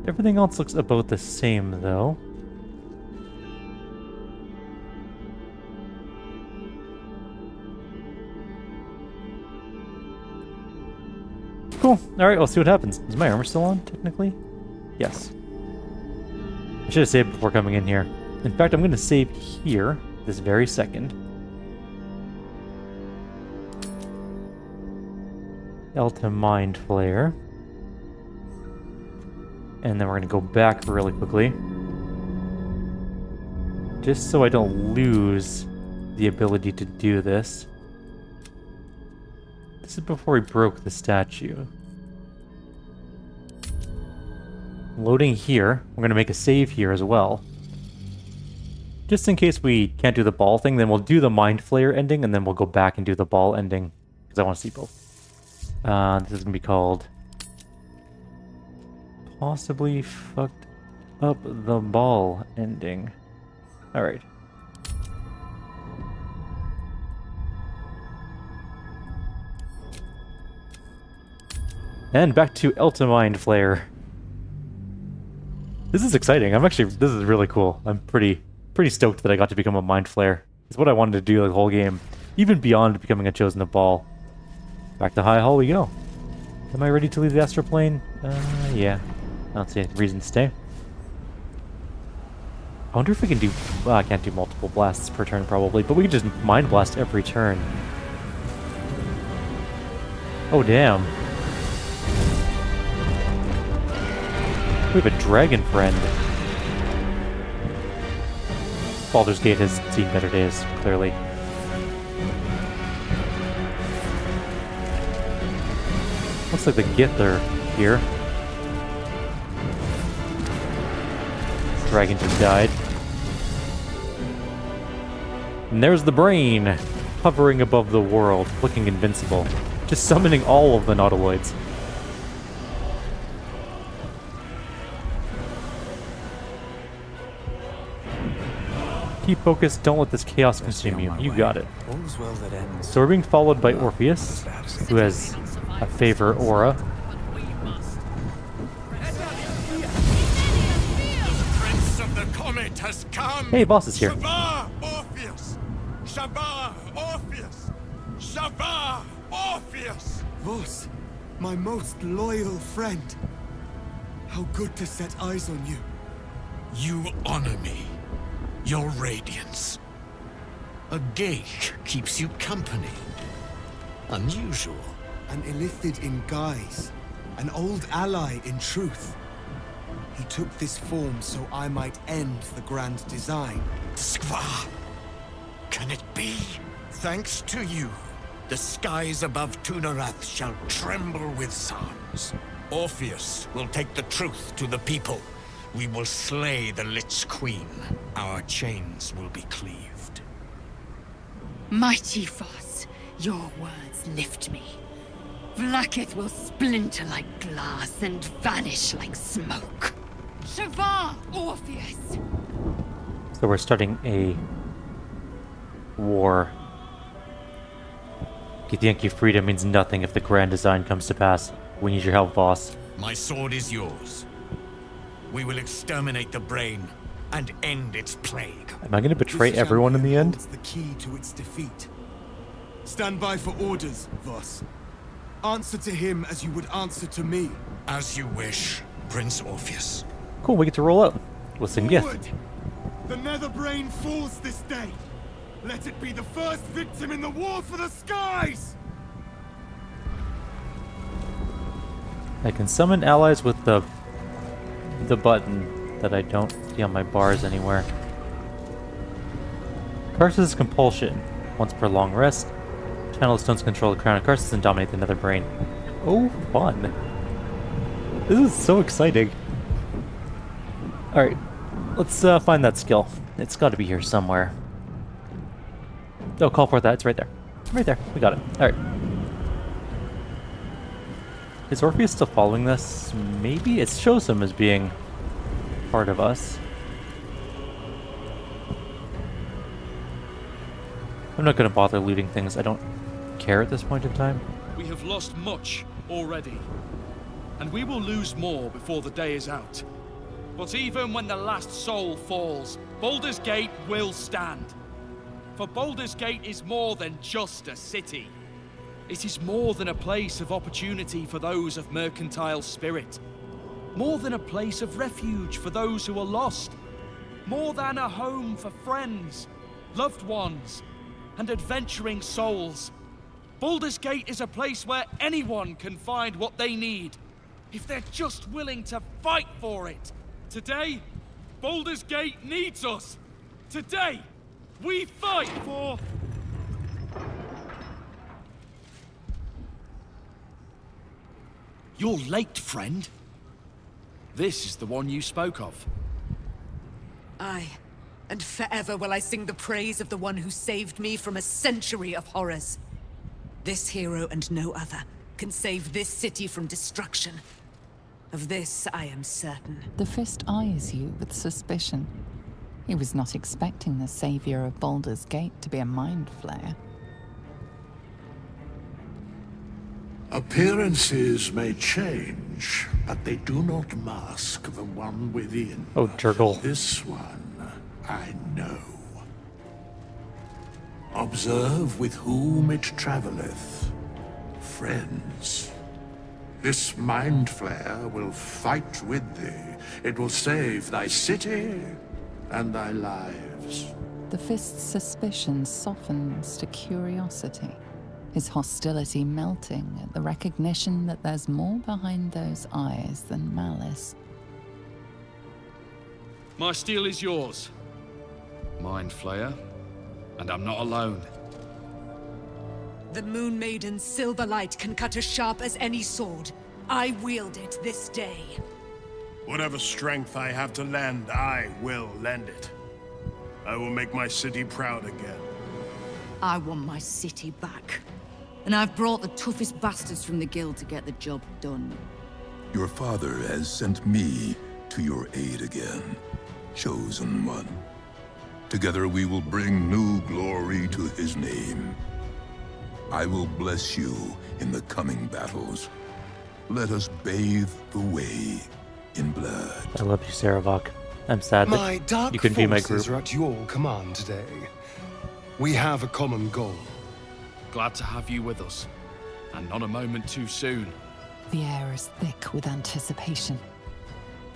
Everything else looks about the same, though. Cool. Alright, we'll see what happens. Is my armor still on, technically? Yes. I should have saved before coming in here. In fact, I'm going to save here, this very second. Eltimar Mind Flare. And then we're going to go back really quickly. Just so I don't lose the ability to do this. This is before we broke the statue. Loading here. We're going to make a save here as well. Just in case we can't do the ball thing, then we'll do the Mind Flayer ending, and then we'll go back and do the ball ending. Because I want to see both. This is going to be called... Possibly fucked up the ball ending. Alright. And back to Eltimar Mind Flayer. This is exciting. This is really cool. I'm pretty stoked that I got to become a Mind Flayer. It's what I wanted to do the whole game. Even beyond becoming a Chosen of Ball. Back to High Hall we go. Am I ready to leave the Astral Plane? Yeah. I don't see any reason to stay. I wonder if we can do... Well, I can't do multiple blasts per turn probably, but we can just Mind Blast every turn. Oh, damn. We have a dragon friend. Baldur's Gate has seen better days, clearly. Looks like the Gith are here. Dragon just died. And there's the brain, hovering above the world, looking invincible. Just summoning all of the Nautiloids. Keep focused, don't let this chaos consume you. You got it. So we're being followed by Orpheus, who has a favor aura. Has come. Hey, boss is here. Shavah, Orpheus! Shavah, Orpheus! Shavah, Orpheus! Vos, my most loyal friend. How good to set eyes on you. You honor me. Your radiance. A geik keeps you company. Unusual. An Illithid in guise. An old ally in truth. He took this form so I might end the grand design. Skva! Can it be? Thanks to you, the skies above Tunarath shall tremble with sounds. Orpheus will take the truth to the people. We will slay the Lich Queen. Our chains will be cleaved. Mighty Voss, your words lift me. Vlaakith will splinter like glass and vanish like smoke. Shavah, Orpheus! So we're starting a war. Githyanki freedom means nothing if the grand design comes to pass. We need your help, boss. My sword is yours. We will exterminate the brain and end its plague. Am I going to betray everyone in the end? The key to its defeat. Stand by for orders, Voss. Answer to him as you would answer to me. As you wish, Prince Orpheus. Cool, we get to roll out. We'll sing yes. The nether brain falls this day. Let it be the first victim in the war for the skies! I can summon allies with the button that I don't see on my bars anywhere. Karsus' Compulsion. Once per long rest. Channel stones control the crown of Karsus and dominate the nether brain. Oh, fun. This is so exciting. Alright, let's find that skill. It's got to be here somewhere. Oh, call for that. It's right there. Right there. We got it. Alright. Is Orpheus still following this? Maybe? It shows him as being part of us. I'm not going to bother looting things. I don't care at this point in time. We have lost much already, and we will lose more before the day is out. But even when the last soul falls, Baldur's Gate will stand. For Baldur's Gate is more than just a city. It is more than a place of opportunity for those of mercantile spirit. More than a place of refuge for those who are lost. More than a home for friends, loved ones, and adventuring souls. Baldur's Gate is a place where anyone can find what they need, if they're just willing to fight for it. Today, Baldur's Gate needs us. Today, we fight for... You're late, friend. This is the one you spoke of. Aye, and forever will I sing the praise of the one who saved me from a century of horrors. This hero and no other can save this city from destruction. Of this, I am certain. The Fist eyes you with suspicion. He was not expecting the savior of Baldur's Gate to be a mind flayer. Appearances may change, but they do not mask the one within. Oh, Jurgle. This one, I know. Observe with whom it traveleth. Friends. This mind flare will fight with thee. It will save thy city and thy lives. The Fist's suspicion softens to curiosity, his hostility melting at the recognition that there's more behind those eyes than malice. My steel is yours, Mind Flayer, and I'm not alone. The Moon Maiden's silver light can cut as sharp as any sword. I wield it this day. Whatever strength I have to lend, I will lend it. I will make my city proud again. I want my city back. And I've brought the toughest bastards from the guild to get the job done. Your father has sent me to your aid again, chosen one. Together we will bring new glory to his name. I will bless you in the coming battles. Let us bathe the way in blood. I love you, Saravok. I'm sad My that dark you couldn't be my forces group. are at your command today. We have a common goal. Glad to have you with us, and not a moment too soon. The air is thick with anticipation.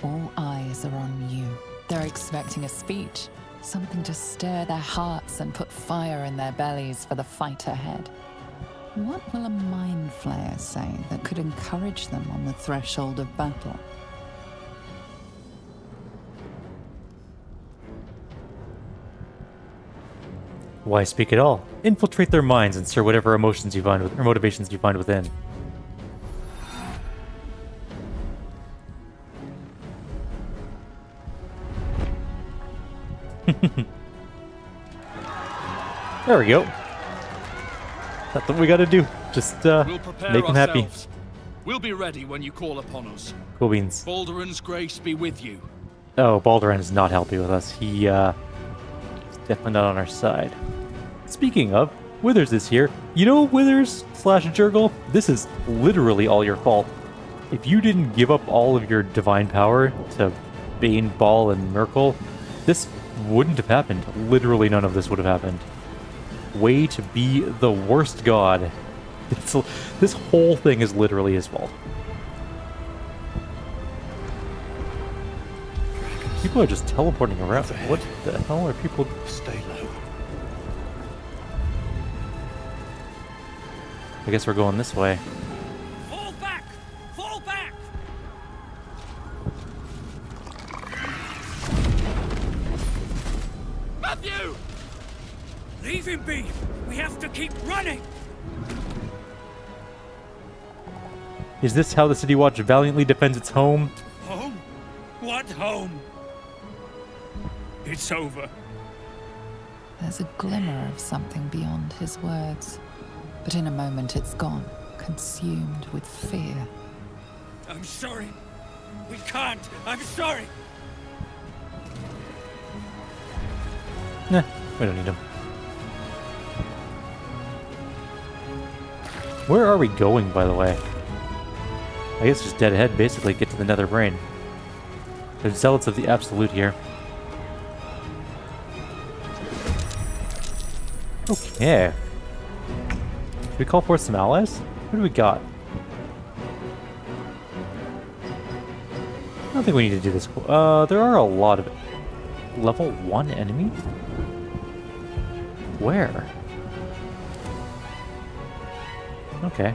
All eyes are on you. They're expecting a speech, something to stir their hearts and put fire in their bellies for the fight ahead. What will a mind flayer say that could encourage them on the threshold of battle? Why speak at all? Infiltrate their minds and stir whatever emotions you find or motivations you find within. There we go. That's what we gotta do. Just We'll prepare make them happy. ourselves. We'll be ready when you call upon us. Cool beans. Balduran's grace be with you. Oh, Balduran is not happy with us. He's definitely not on our side. Speaking of, Withers is here. You know, Withers / Jurgle, this is literally all your fault. If you didn't give up all of your divine power to Bane, Ball, and Merkel, this wouldn't have happened. Literally none of this would have happened. Way to be the worst god. This whole thing is literally his fault. People are just teleporting around. What the hell are people... Stay low. I guess we're going this way. Fall back! Fall back! Matthew! Leave him be! We have to keep running! Is this how the City Watch valiantly defends its home? Home? What home? It's over. There's a glimmer of something beyond his words, but in a moment it's gone, consumed with fear. I'm sorry. We can't. I'm sorry. Nah, we don't need him. Where are we going, by the way? I guess just dead ahead, basically, get to the Nether Brain. There's Zealots of the Absolute here. Okay. Should we call forth some allies? What do we got? I don't think we need to do this. There are a lot of level 1 enemies? Where? Okay.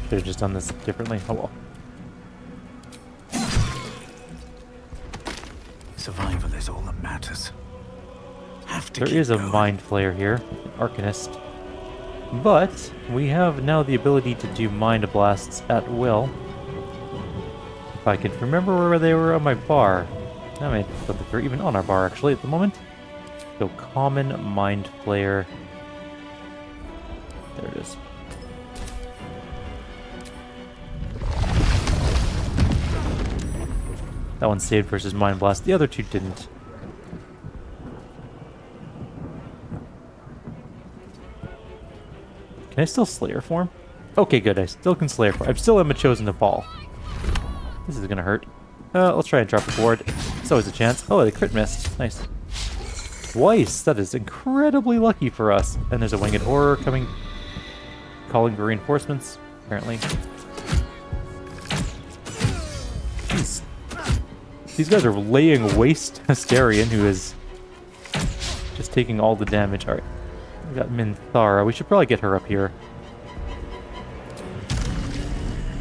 Should have just done this differently. Oh well. Survival is all that matters. There is a Mind Flayer here, an Arcanist. But we have now the ability to do Mind Blasts at will. If I can remember where they were on my bar. I mean, I don't think they're even on our bar actually at the moment. So Common, Mind Flayer. There it is. That one saved versus Mind Blast. The other two didn't. Can I still Slayer form? Okay, good. I still can Slayer form. I still am a chosen of Ball. This is gonna hurt. Let's try and drop a board. It's always a chance. Oh, the crit missed. Nice. Twice! That is incredibly lucky for us. And there's a Winged Horror coming, calling for reinforcements, apparently. Jeez. These guys are laying waste to Astarion, who is just taking all the damage. Alright. We got Minthara. We should probably get her up here.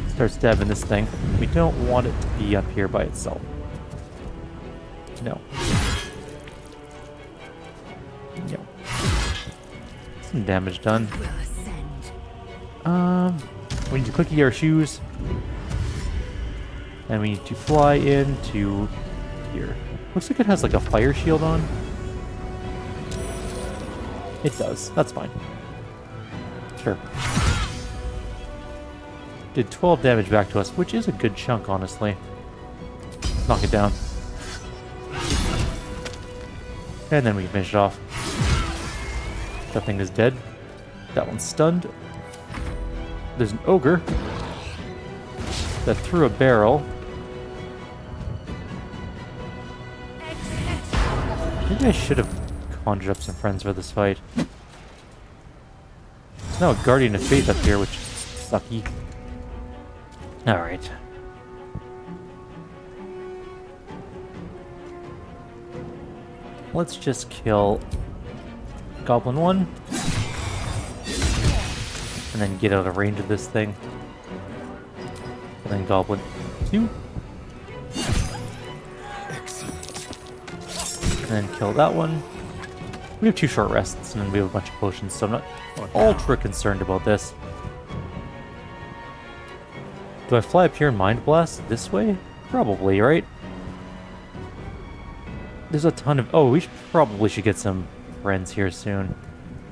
Start stabbing this thing. We don't want it to be up here by itself. No. No. Some damage done. We need to clicky our shoes. And we need to fly into here. Looks like it has like a fire shield on. It does. That's fine. Sure. Did 12 damage back to us, which is a good chunk, honestly. Knock it down. And then we can finish it off. That thing is dead. That one's stunned. There's an ogre that threw a barrel. Maybe I should have conjured up some friends for this fight. There's now a Guardian of Faith up here, which is sucky. Alright. Let's just kill Goblin 1. And then get out of range of this thing. And then Goblin 2. And then kill that one. We have 2 short rests, and then we have a bunch of potions, so I'm not ultra concerned about this. Do I fly up here and Mind Blast this way? Probably, right? There's a ton of... Oh, we probably should get some friends here soon.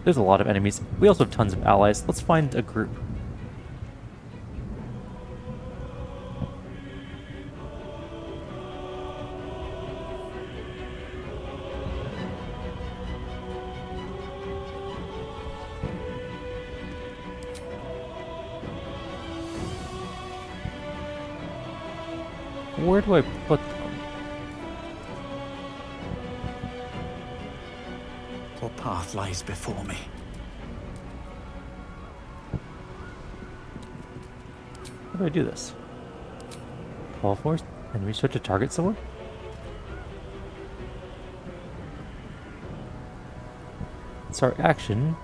There's a lot of enemies. We also have tons of allies. Let's find a group. where do I put them? What path lies before me? How do I do this? Call force and research a target somewhere? It's our action.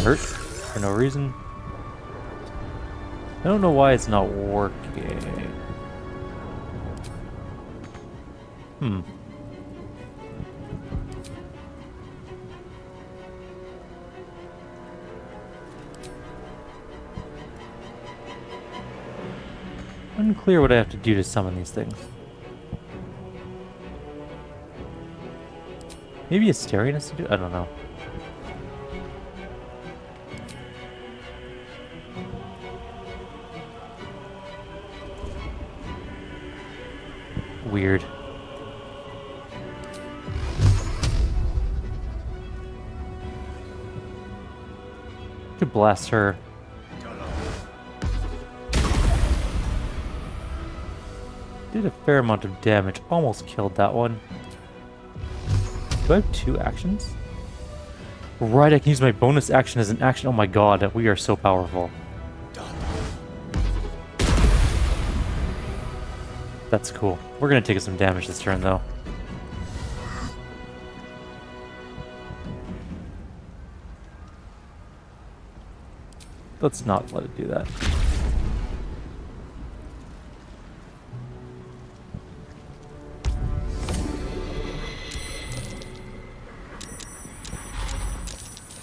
Hurt for no reason. I don't know why it's not working. Unclear what I have to do to summon these things. Maybe Astarion has to do it? I don't know. Weird. Could blast her. Did a fair amount of damage. Almost killed that one. Do I have 2 actions? Right, I can use my bonus action as an action. Oh my god, we are so powerful. That's cool. We're gonna take some damage this turn, though. Let's not let it do that.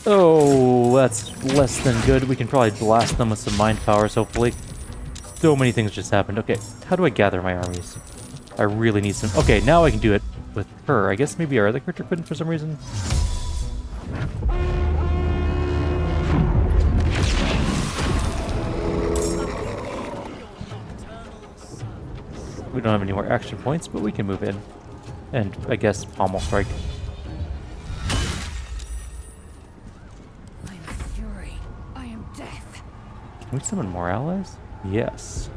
Oh, that's less than good. We can probably blast them with some mind powers, hopefully. So many things just happened. Okay, how do I gather my armies? I really need some... Okay, now I can do it with her. I guess maybe our other character couldn't for some reason. We don't have any more action points, but we can move in. And I guess pommel strike. I am fury. I am death. Can we summon more allies? Yes.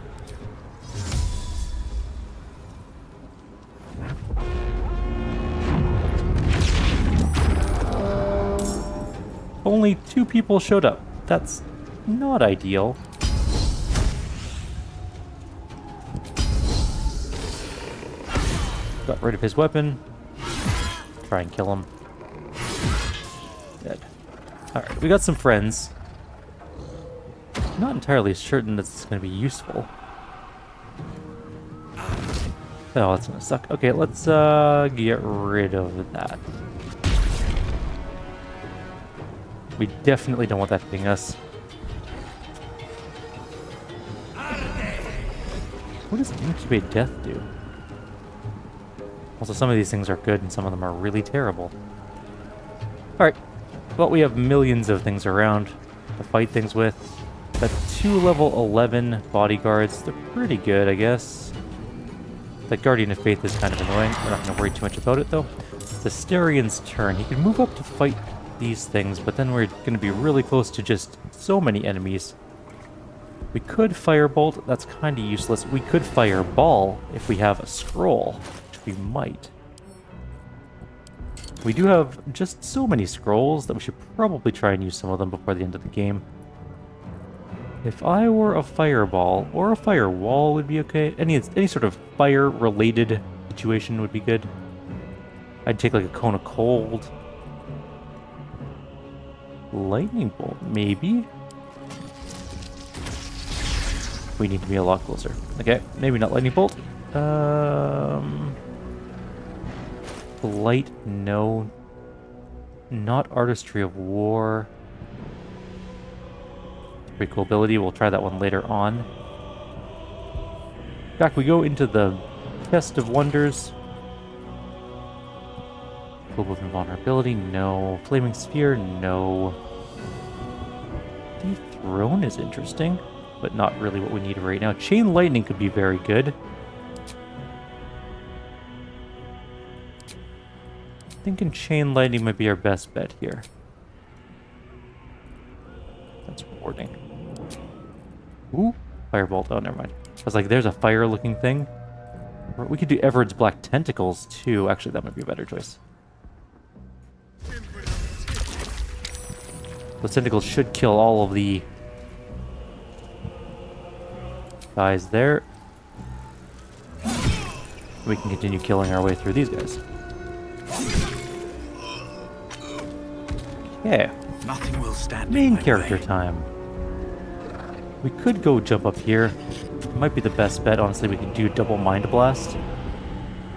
Only 2 people showed up. That's not ideal. Got rid of his weapon. Try and kill him. Dead. Alright, we got some friends. Not entirely certain that it's going to be useful. Oh, that's going to suck. Okay, let's get rid of that. We definitely don't want that hitting us. What does incubate death do? Also, some of these things are good and some of them are really terrible. Alright, well, we have millions of things around to fight things with. Got 2 level 11 bodyguards. They're pretty good, I guess. That Guardian of Faith is kind of annoying. We're not going to worry too much about it, though. It's Astarion's turn. He can move up to fight these things, but then we're going to be really close to just so many enemies. We could Firebolt. That's kind of useless. We could Fireball if we have a scroll, which we might. We do have just so many scrolls that we should probably try and use some of them before the end of the game. If I were a Fireball, or a Firewall would be okay. Any sort of fire-related situation would be good. I'd take like a Cone of Cold. Lightning Bolt, maybe? We need to be a lot closer. Okay, maybe not Lightning Bolt. Blight, no. Not Artistry of War. Pretty cool ability. We'll try that one later on. Back we go into the Chest of Wonders. Global Invulnerability, no. Flaming Sphere, no. Dethrone is interesting, but not really what we need right now. Chain Lightning could be very good. Thinking Chain Lightning might be our best bet here. teleporting. Ooh, firebolt. Oh, never mind. I was like, there's a fire-looking thing. We could do Everard's Black Tentacles, too. Actually, that might be a better choice. Those tentacles should kill all of the guys there. We can continue killing our way through these guys. Okay. Nothing will stand Main character time. We could go jump up here. Might be the best bet. Honestly, we could do double Mind Blast.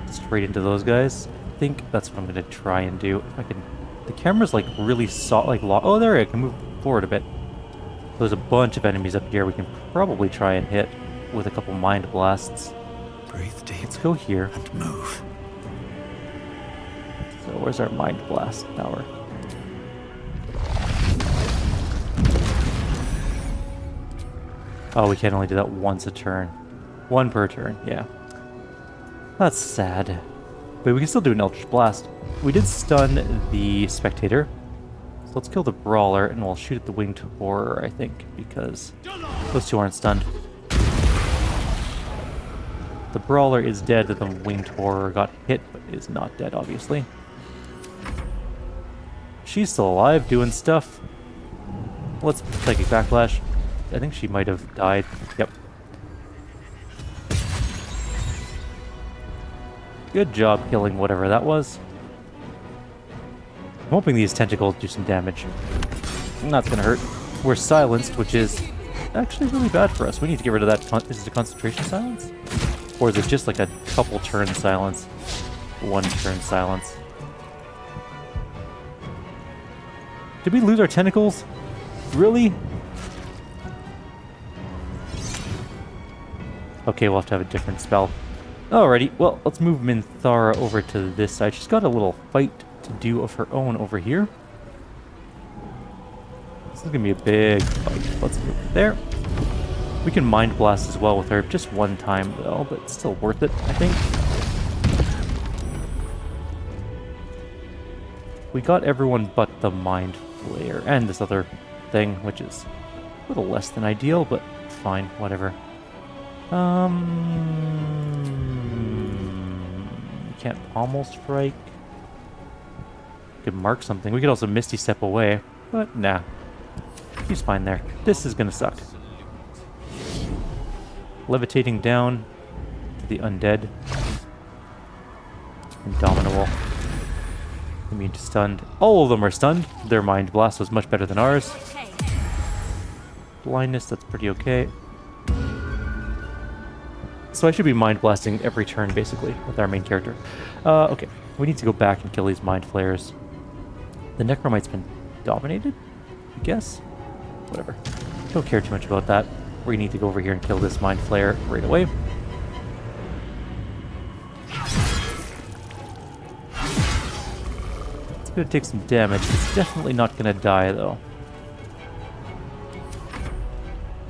Straight into those guys. I think that's what I'm going to try and do. If I can... The camera's like really oh, there, I can move forward a bit. There's a bunch of enemies up here we can probably try and hit with a couple Mind Blasts. Breathe deep. Let's go here. And move. So where's our Mind Blast tower? Oh, we can only do that once a turn. One per turn, yeah. That's sad. But we can still do an Eldritch Blast. We did stun the Spectator. So let's kill the Brawler, and we'll shoot at the Winged Horror, I think, because those two aren't stunned. The Brawler is dead, the Winged Horror got hit, but is not dead, obviously. She's still alive, doing stuff. Let's Psychic Backlash. I think she might have died. Yep. Good job killing whatever that was. I'm hoping these tentacles do some damage. That's gonna hurt. We're silenced, which is actually really bad for us. We need to get rid of that. Is it a concentration silence? Or is it just like a couple turn silence? One turn silence. Did we lose our tentacles? Really? Okay, we'll have to have a different spell. Alrighty, well, let's move Minthara over to this side. She's got a little fight to do of her own over here. This is going to be a big fight. Let's move there. We can Mind Blast as well with her, just one time though, but it's still worth it, I think. We got everyone but the Mind Flayer and this other thing, which is a little less than ideal, but fine, whatever. Can't pommel strike. Could mark something. We could also Misty Step away, but nah. He's fine there. This is gonna suck. Levitating down to the undead. Indomitable. Immune to stunned. All of them are stunned. Their Mind Blast was much better than ours. Blindness, that's pretty okay. So I should be Mind Blasting every turn, basically, with our main character. Okay, we need to go back and kill these Mind Flayers. The Necromite's been dominated, I guess? Whatever. Don't care too much about that. We need to go over here and kill this Mind Flayer right away. It's going to take some damage. It's definitely not going to die, though.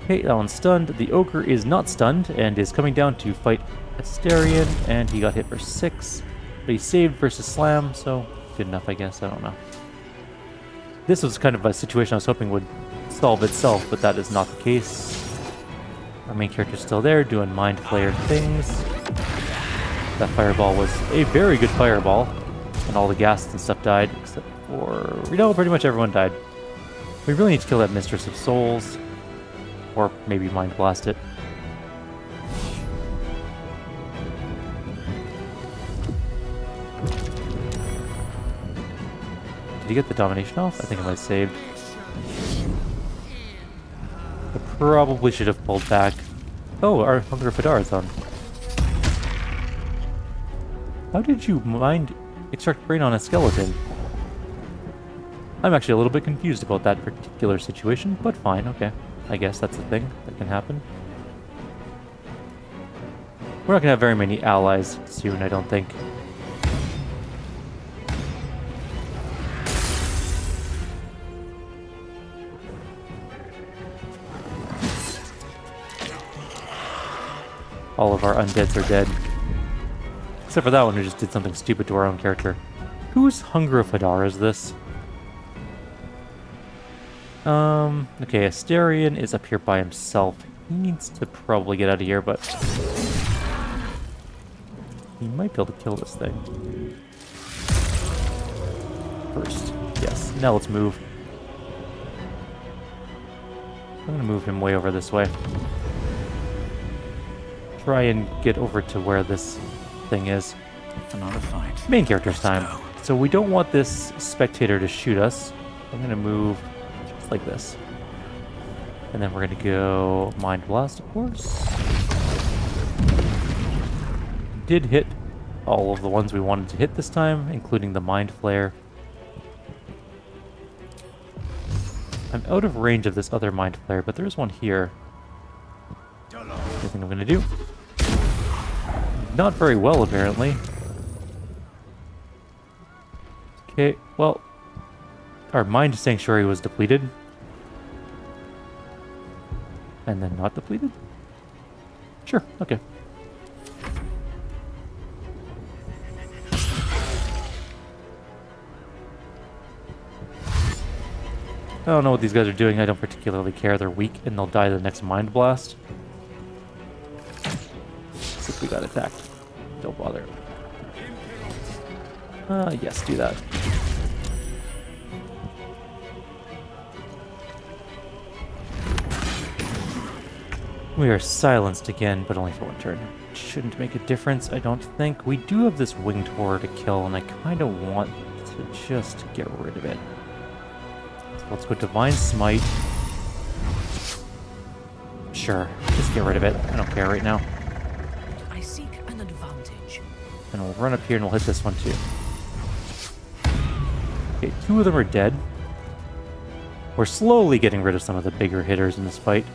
Okay, that one's stunned. The Ogre is not stunned and is coming down to fight Asterion, and he got hit for 6. But he saved versus Slam, so good enough, I guess. I don't know. This was kind of a situation I was hoping would solve itself, but that is not the case. Our main character's still there, doing Mind Flayer things. That fireball was a very good fireball, and all the ghasts and stuff died, except for... You know, pretty much everyone died. We really need to kill that Mistress of Souls. Or maybe Mind Blast it. Did he get the domination off? I think I might have saved. I probably should have pulled back. Oh, our Hunger of Hadar is on. How did you mind extract brain on a skeleton? I'm actually a little bit confused about that particular situation, but fine, okay. I guess that's a thing that can happen. We're not going to have very many allies soon, I don't think. All of our undeads are dead. Except for that one who just did something stupid to our own character. Whose Hunger of Hadar is this? Okay, Asterion is up here by himself. He needs to probably get out of here, but he might be able to kill this thing. First. Yes. Now let's move. I'm gonna move him way over this way. Try and get over to where this thing is. Another fight. Main character's time. So we don't want this spectator to shoot us. I'm gonna move just like this. And then we're gonna go Mind Blast, of course. Did hit all of the ones we wanted to hit this time, including the Mind Flare. I'm out of range of this other Mind Flare, but there's one here. I think I'm gonna do. Not very well, apparently. Okay, well, our Mind Sanctuary was depleted. And then not depleted? Sure, okay. I don't know what these guys are doing. I don't particularly care. They're weak and they'll die the next Mind Blast. Let's see if we got attacked. Don't bother. Yes, do that. We are silenced again, but only for one turn. Shouldn't make a difference, I don't think. We do have this Winged Horror to kill, and I kind of want to just get rid of it. So let's go Divine Smite. Sure, just get rid of it. I don't care right now. I seek an advantage. And we'll run up here and we'll hit this one too. Okay, 2 of them are dead. We're slowly getting rid of some of the bigger hitters in this fight.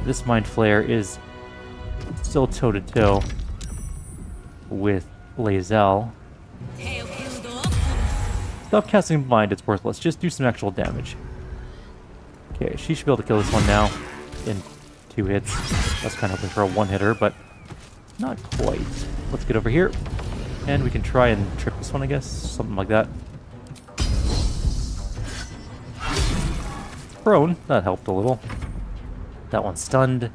This Mind Flare is still toe-to-toe with Lae'zel. Stop casting Mind, it's worthless. Just do some actual damage. Okay, she should be able to kill this one now in 2 hits. I was kind of hoping for a 1-hitter, but not quite. Let's get over here, and we can try and trip this one, I guess. Something like that. Prone, that helped a little. That one's stunned.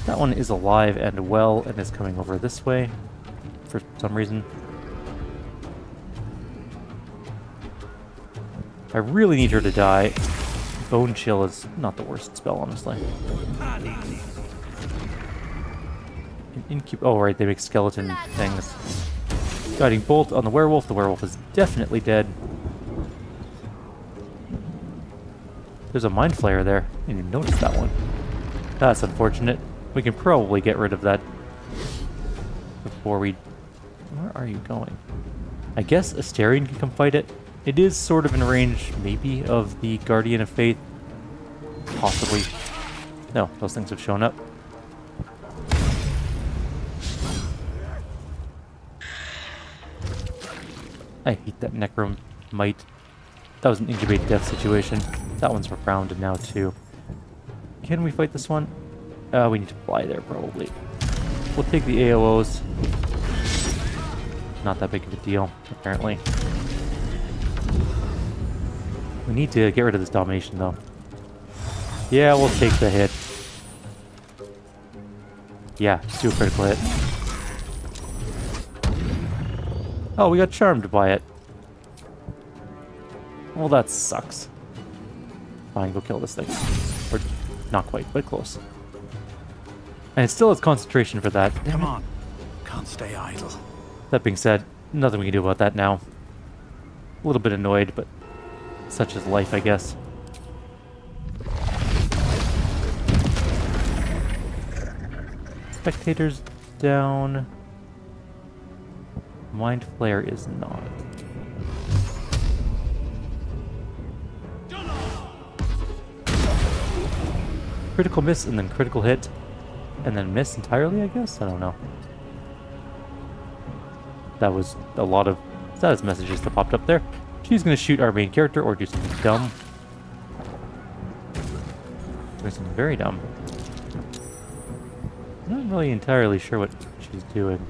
That one is alive and well and is coming over this way for some reason. I really need her to die. Bone Chill is not the worst spell, honestly. Oh, right, they make skeleton things. Guiding Bolt on the werewolf. The werewolf is definitely dead. There's a Mind Flayer there. I didn't even notice that one. That's unfortunate. We can probably get rid of that before we... Where are you going? I guess Asterion can come fight it. It is sort of in range, maybe, of the Guardian of Faith. Possibly. No, those things have shown up. I hate that Necromite. That was an incubate death situation. That one's rounded now, too. Can we fight this one? We need to fly there, probably. We'll take the AOOs. Not that big of a deal, apparently. We need to get rid of this domination, though. Yeah, we'll take the hit. Yeah, do a critical hit. Oh, we got charmed by it. Well, that sucks. Fine, go kill this thing. Or not quite, but close. And it still has concentration for that. Come on. Can't stay idle. That being said, nothing we can do about that now. A little bit annoyed, but such is life, I guess. Spectators down. Mind Flare is not. Critical miss and then critical hit. And then miss entirely, I guess? I don't know. That was a lot of status messages that popped up there. She's going to shoot our main character or do something dumb. Doing something very dumb. I'm not really entirely sure what she's doing.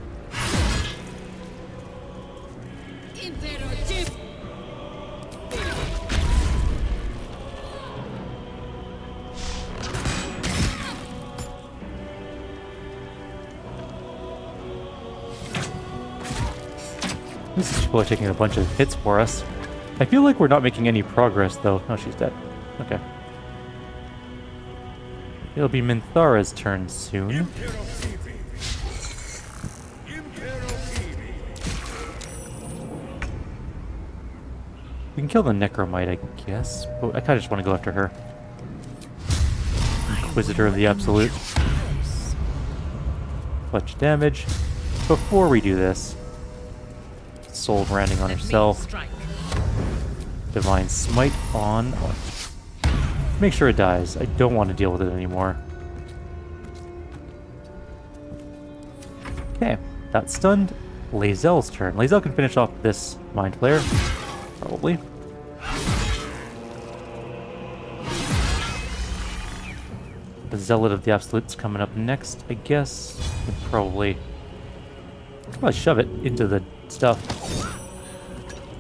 These people are taking a bunch of hits for us. I feel like we're not making any progress, though. Oh, she's dead. Okay. It'll be Minthara's turn soon. We can kill the Necromite, I guess, but I kind of just want to go after her. Inquisitor of the Absolute. Much damage. Before we do this, Soul Branding on herself. Divine Smite on. Make sure it dies. I don't want to deal with it anymore. Okay, that's stunned. Lae'zel's turn. Lae'zel can finish off this Mind Flayer. Probably. The Zealot of the Absolute's coming up next, I guess. Probably shove it into the stuff.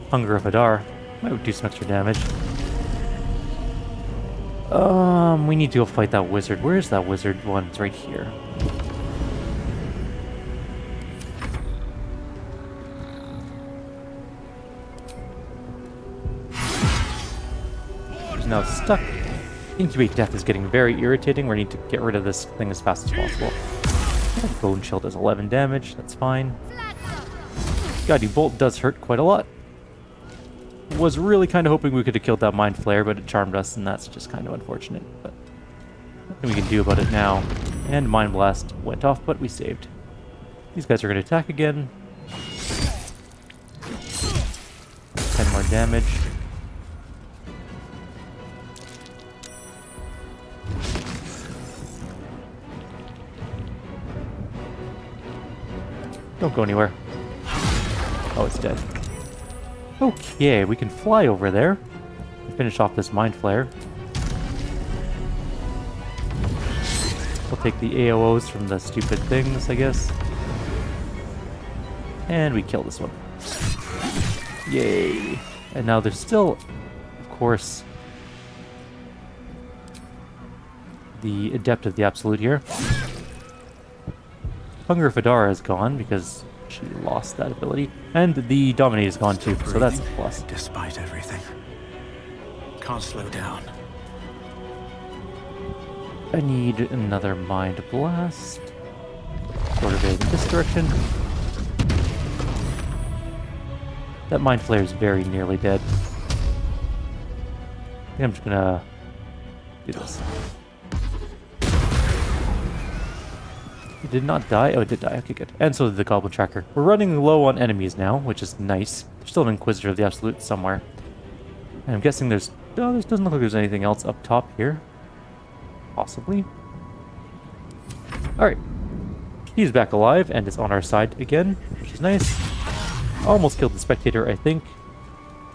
Hunger of Hadar. Might do some extra damage. We need to go fight that wizard. Where is that wizard one? It's right here. He's now stuck. Incubate Death is getting very irritating. We need to get rid of this thing as fast as possible. Bone Chill does 11 damage. That's fine. Guiding Bolt does hurt quite a lot. Was really kind of hoping we could have killed that Mind Flayer, but it charmed us, and that's just kind of unfortunate. But nothing we can do about it now. And Mind Blast went off, but we saved. These guys are going to attack again. 10 more damage. Don't go anywhere. Oh, it's dead. Okay, we can fly over there. Finish off this Mind Flayer. We'll take the AOs from the stupid things, I guess. And we kill this one. Yay! And now there's still, of course, the Adept of the Absolute here. Hunger of Hadar is gone because she lost that ability. And the Dominate is gone too, so that's a plus. Despite everything. Can't slow down. I need another Mind Blast. Sort of in this direction. That Mind Flayer is very nearly dead. I think I'm just gonna do this. It did not die? Oh, it did die. Okay, good. And so did the Goblin Tracker. We're running low on enemies now, which is nice. There's still an Inquisitor of the Absolute somewhere. And I'm guessing there's... No, there doesn't look like there's anything else up top here. Possibly. Alright. He's back alive and is on our side again, which is nice. Almost killed the Spectator, I think.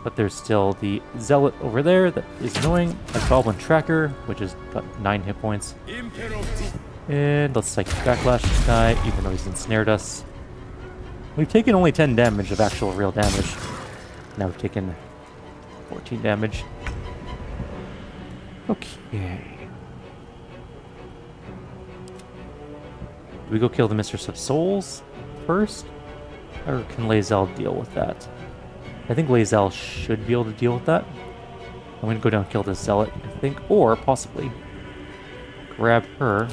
But there's still the Zealot over there that is annoying. A Goblin Tracker, which has got 9 hit points. And let's Psychic Backlash this guy, even though he's ensnared us. We've taken only 10 damage of actual real damage. Now we've taken 14 damage. Okay. Do we go kill the Mistress of Souls first? Or can Lae'zel deal with that? I think Lae'zel should be able to deal with that. I'm going to go down and kill this Zealot, I think. Or possibly grab her.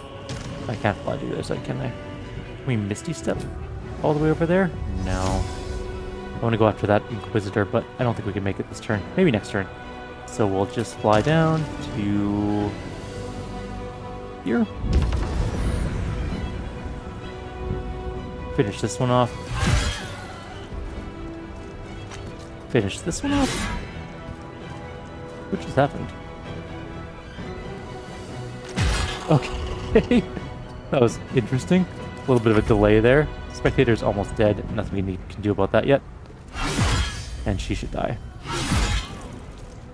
I can't fly to the other side, can I? Can we Misty Step all the way over there? No. I want to go after that Inquisitor, but I don't think we can make it this turn. Maybe next turn. So we'll just fly down to here. Finish this one off. Finish this one off. What just happened? Okay. That was interesting. A little bit of a delay there. Spectator's almost dead. Nothing we can do about that yet. And she should die.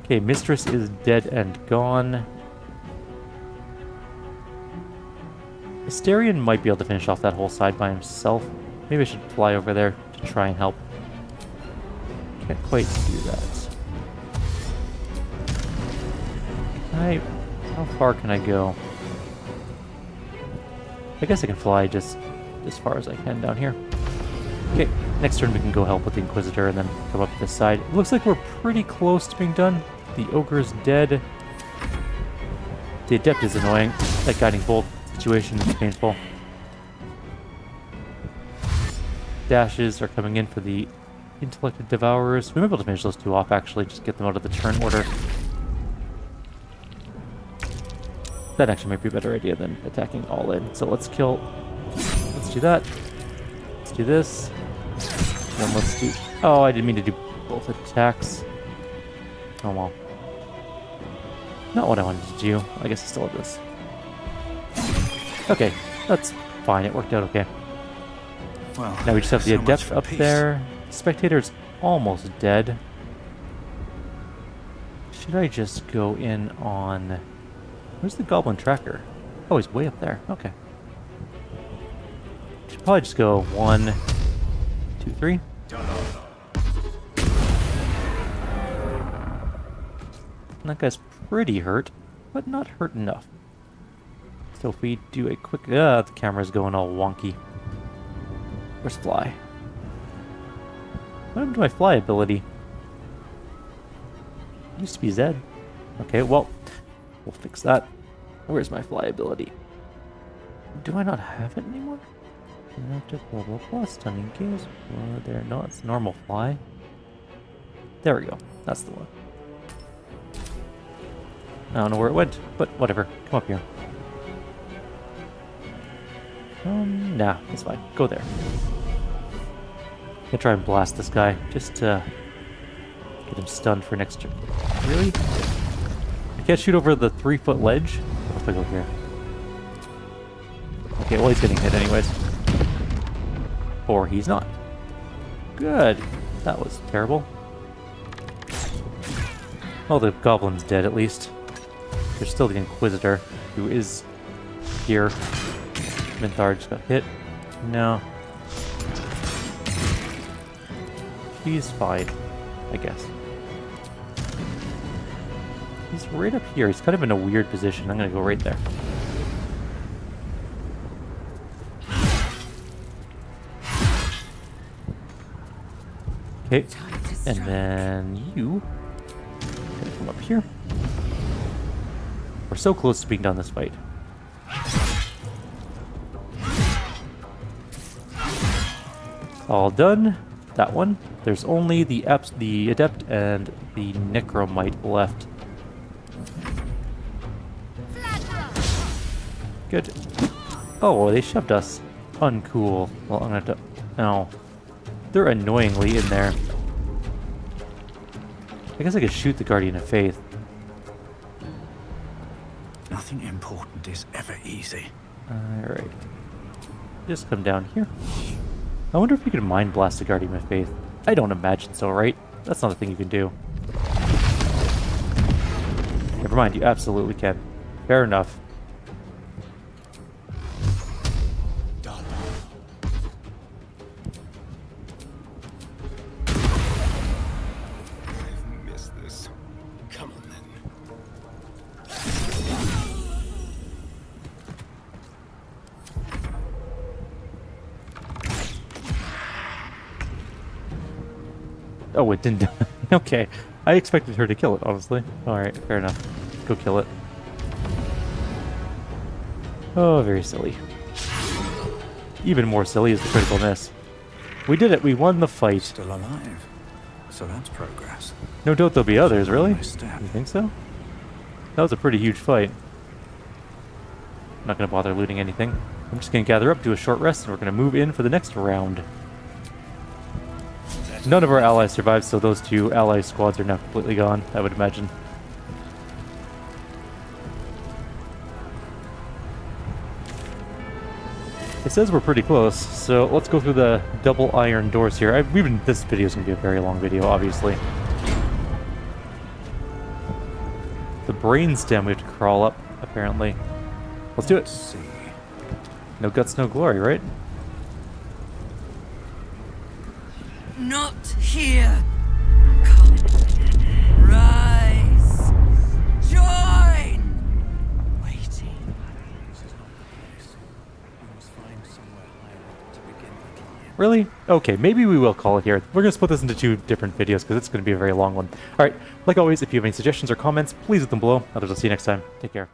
Okay, Mistress is dead and gone. Asterion might be able to finish off that whole side by himself. Maybe I should fly over there to try and help. Can't quite do that. How far can I go? I guess I can fly just as far as I can down here. Okay, next turn we can go help with the Inquisitor and then come up this side. It looks like we're pretty close to being done. The Ogre's dead. The Adept is annoying. That guiding bolt situation is painful. Dashes are coming in for the Intellected Devourers. We might be able to finish those two off, actually. Just get them out of the turn order. That actually might be a better idea than attacking all in. So let's kill... Let's do that. Let's do this. And then let's do... Oh, I didn't mean to do both attacks. Oh well. Not what I wanted to do. I guess I still have this. Okay, that's fine. It worked out okay. Well, now we just have the so Adept up there. Spectator's almost dead. Should I just go in on... Where's the Goblin Tracker? Oh, he's way up there. Okay. Should probably just go 1, 2, 3. And that guy's pretty hurt, but not hurt enough. So if we do a quick... the camera's going all wonky. Where's Fly? What happened to my Fly ability? It used to be Zed. Okay, well, we'll fix that. Where's my Fly ability? Do I not have it anymore? Blah, blah, blah, stunning gaze. There, no, it's normal Fly. There we go. That's the one. I don't know where it went, but whatever. Come up here. Nah, that's fine. Go there. I'm gonna try and blast this guy, just to get him stunned for next turn. Really? I can't shoot over the 3-foot ledge? What if I go here? Okay, well he's getting hit anyways. Or he's not. Good. That was terrible. Oh, the Goblin's dead at least. There's still the Inquisitor, who is here. Minthar just got hit. No. He's fine, I guess. He's right up here. He's kind of in a weird position. I'm gonna go right there. Okay, and then you gonna come up here. We're so close to being done this fight. All done. That one. There's only the Adept and the Necromite left. Good. Oh, they shoved us. Uncool. Well, I'm gonna have to... No. They're annoyingly in there. I guess I could shoot the Guardian of Faith. Nothing important is ever easy. Alright. Just come down here. I wonder if you can Mind Blast the Guardian of Faith. I don't imagine so, right? That's not a thing you can do. Never mind, you absolutely can. Fair enough. Oh, it didn't. Okay. I expected her to kill it, honestly. Alright, fair enough. Go kill it. Oh, very silly. Even more silly is the critical miss. We did it. We won the fight. Still alive. So that's progress. No doubt there'll be others, really? You think so? That was a pretty huge fight. I'm not going to bother looting anything. I'm just going to gather up, do a short rest, and we're going to move in for the next round. None of our allies survived, so those two ally squads are now completely gone, I would imagine. It says we're pretty close, so let's go through the double iron doors here. This video is going to be a very long video, obviously. The brainstem we have to crawl up, apparently. Let's do it. No guts, no glory, right? Not here. Come. Rise. Join. Waiting. This is not the place. We must find somewhere higher up to begin the climb. Really? Okay, maybe we will call it here. We're going to split this into 2 different videos because it's going to be a very long one. Alright, like always, if you have any suggestions or comments, please leave them below. I'll see you next time. Take care.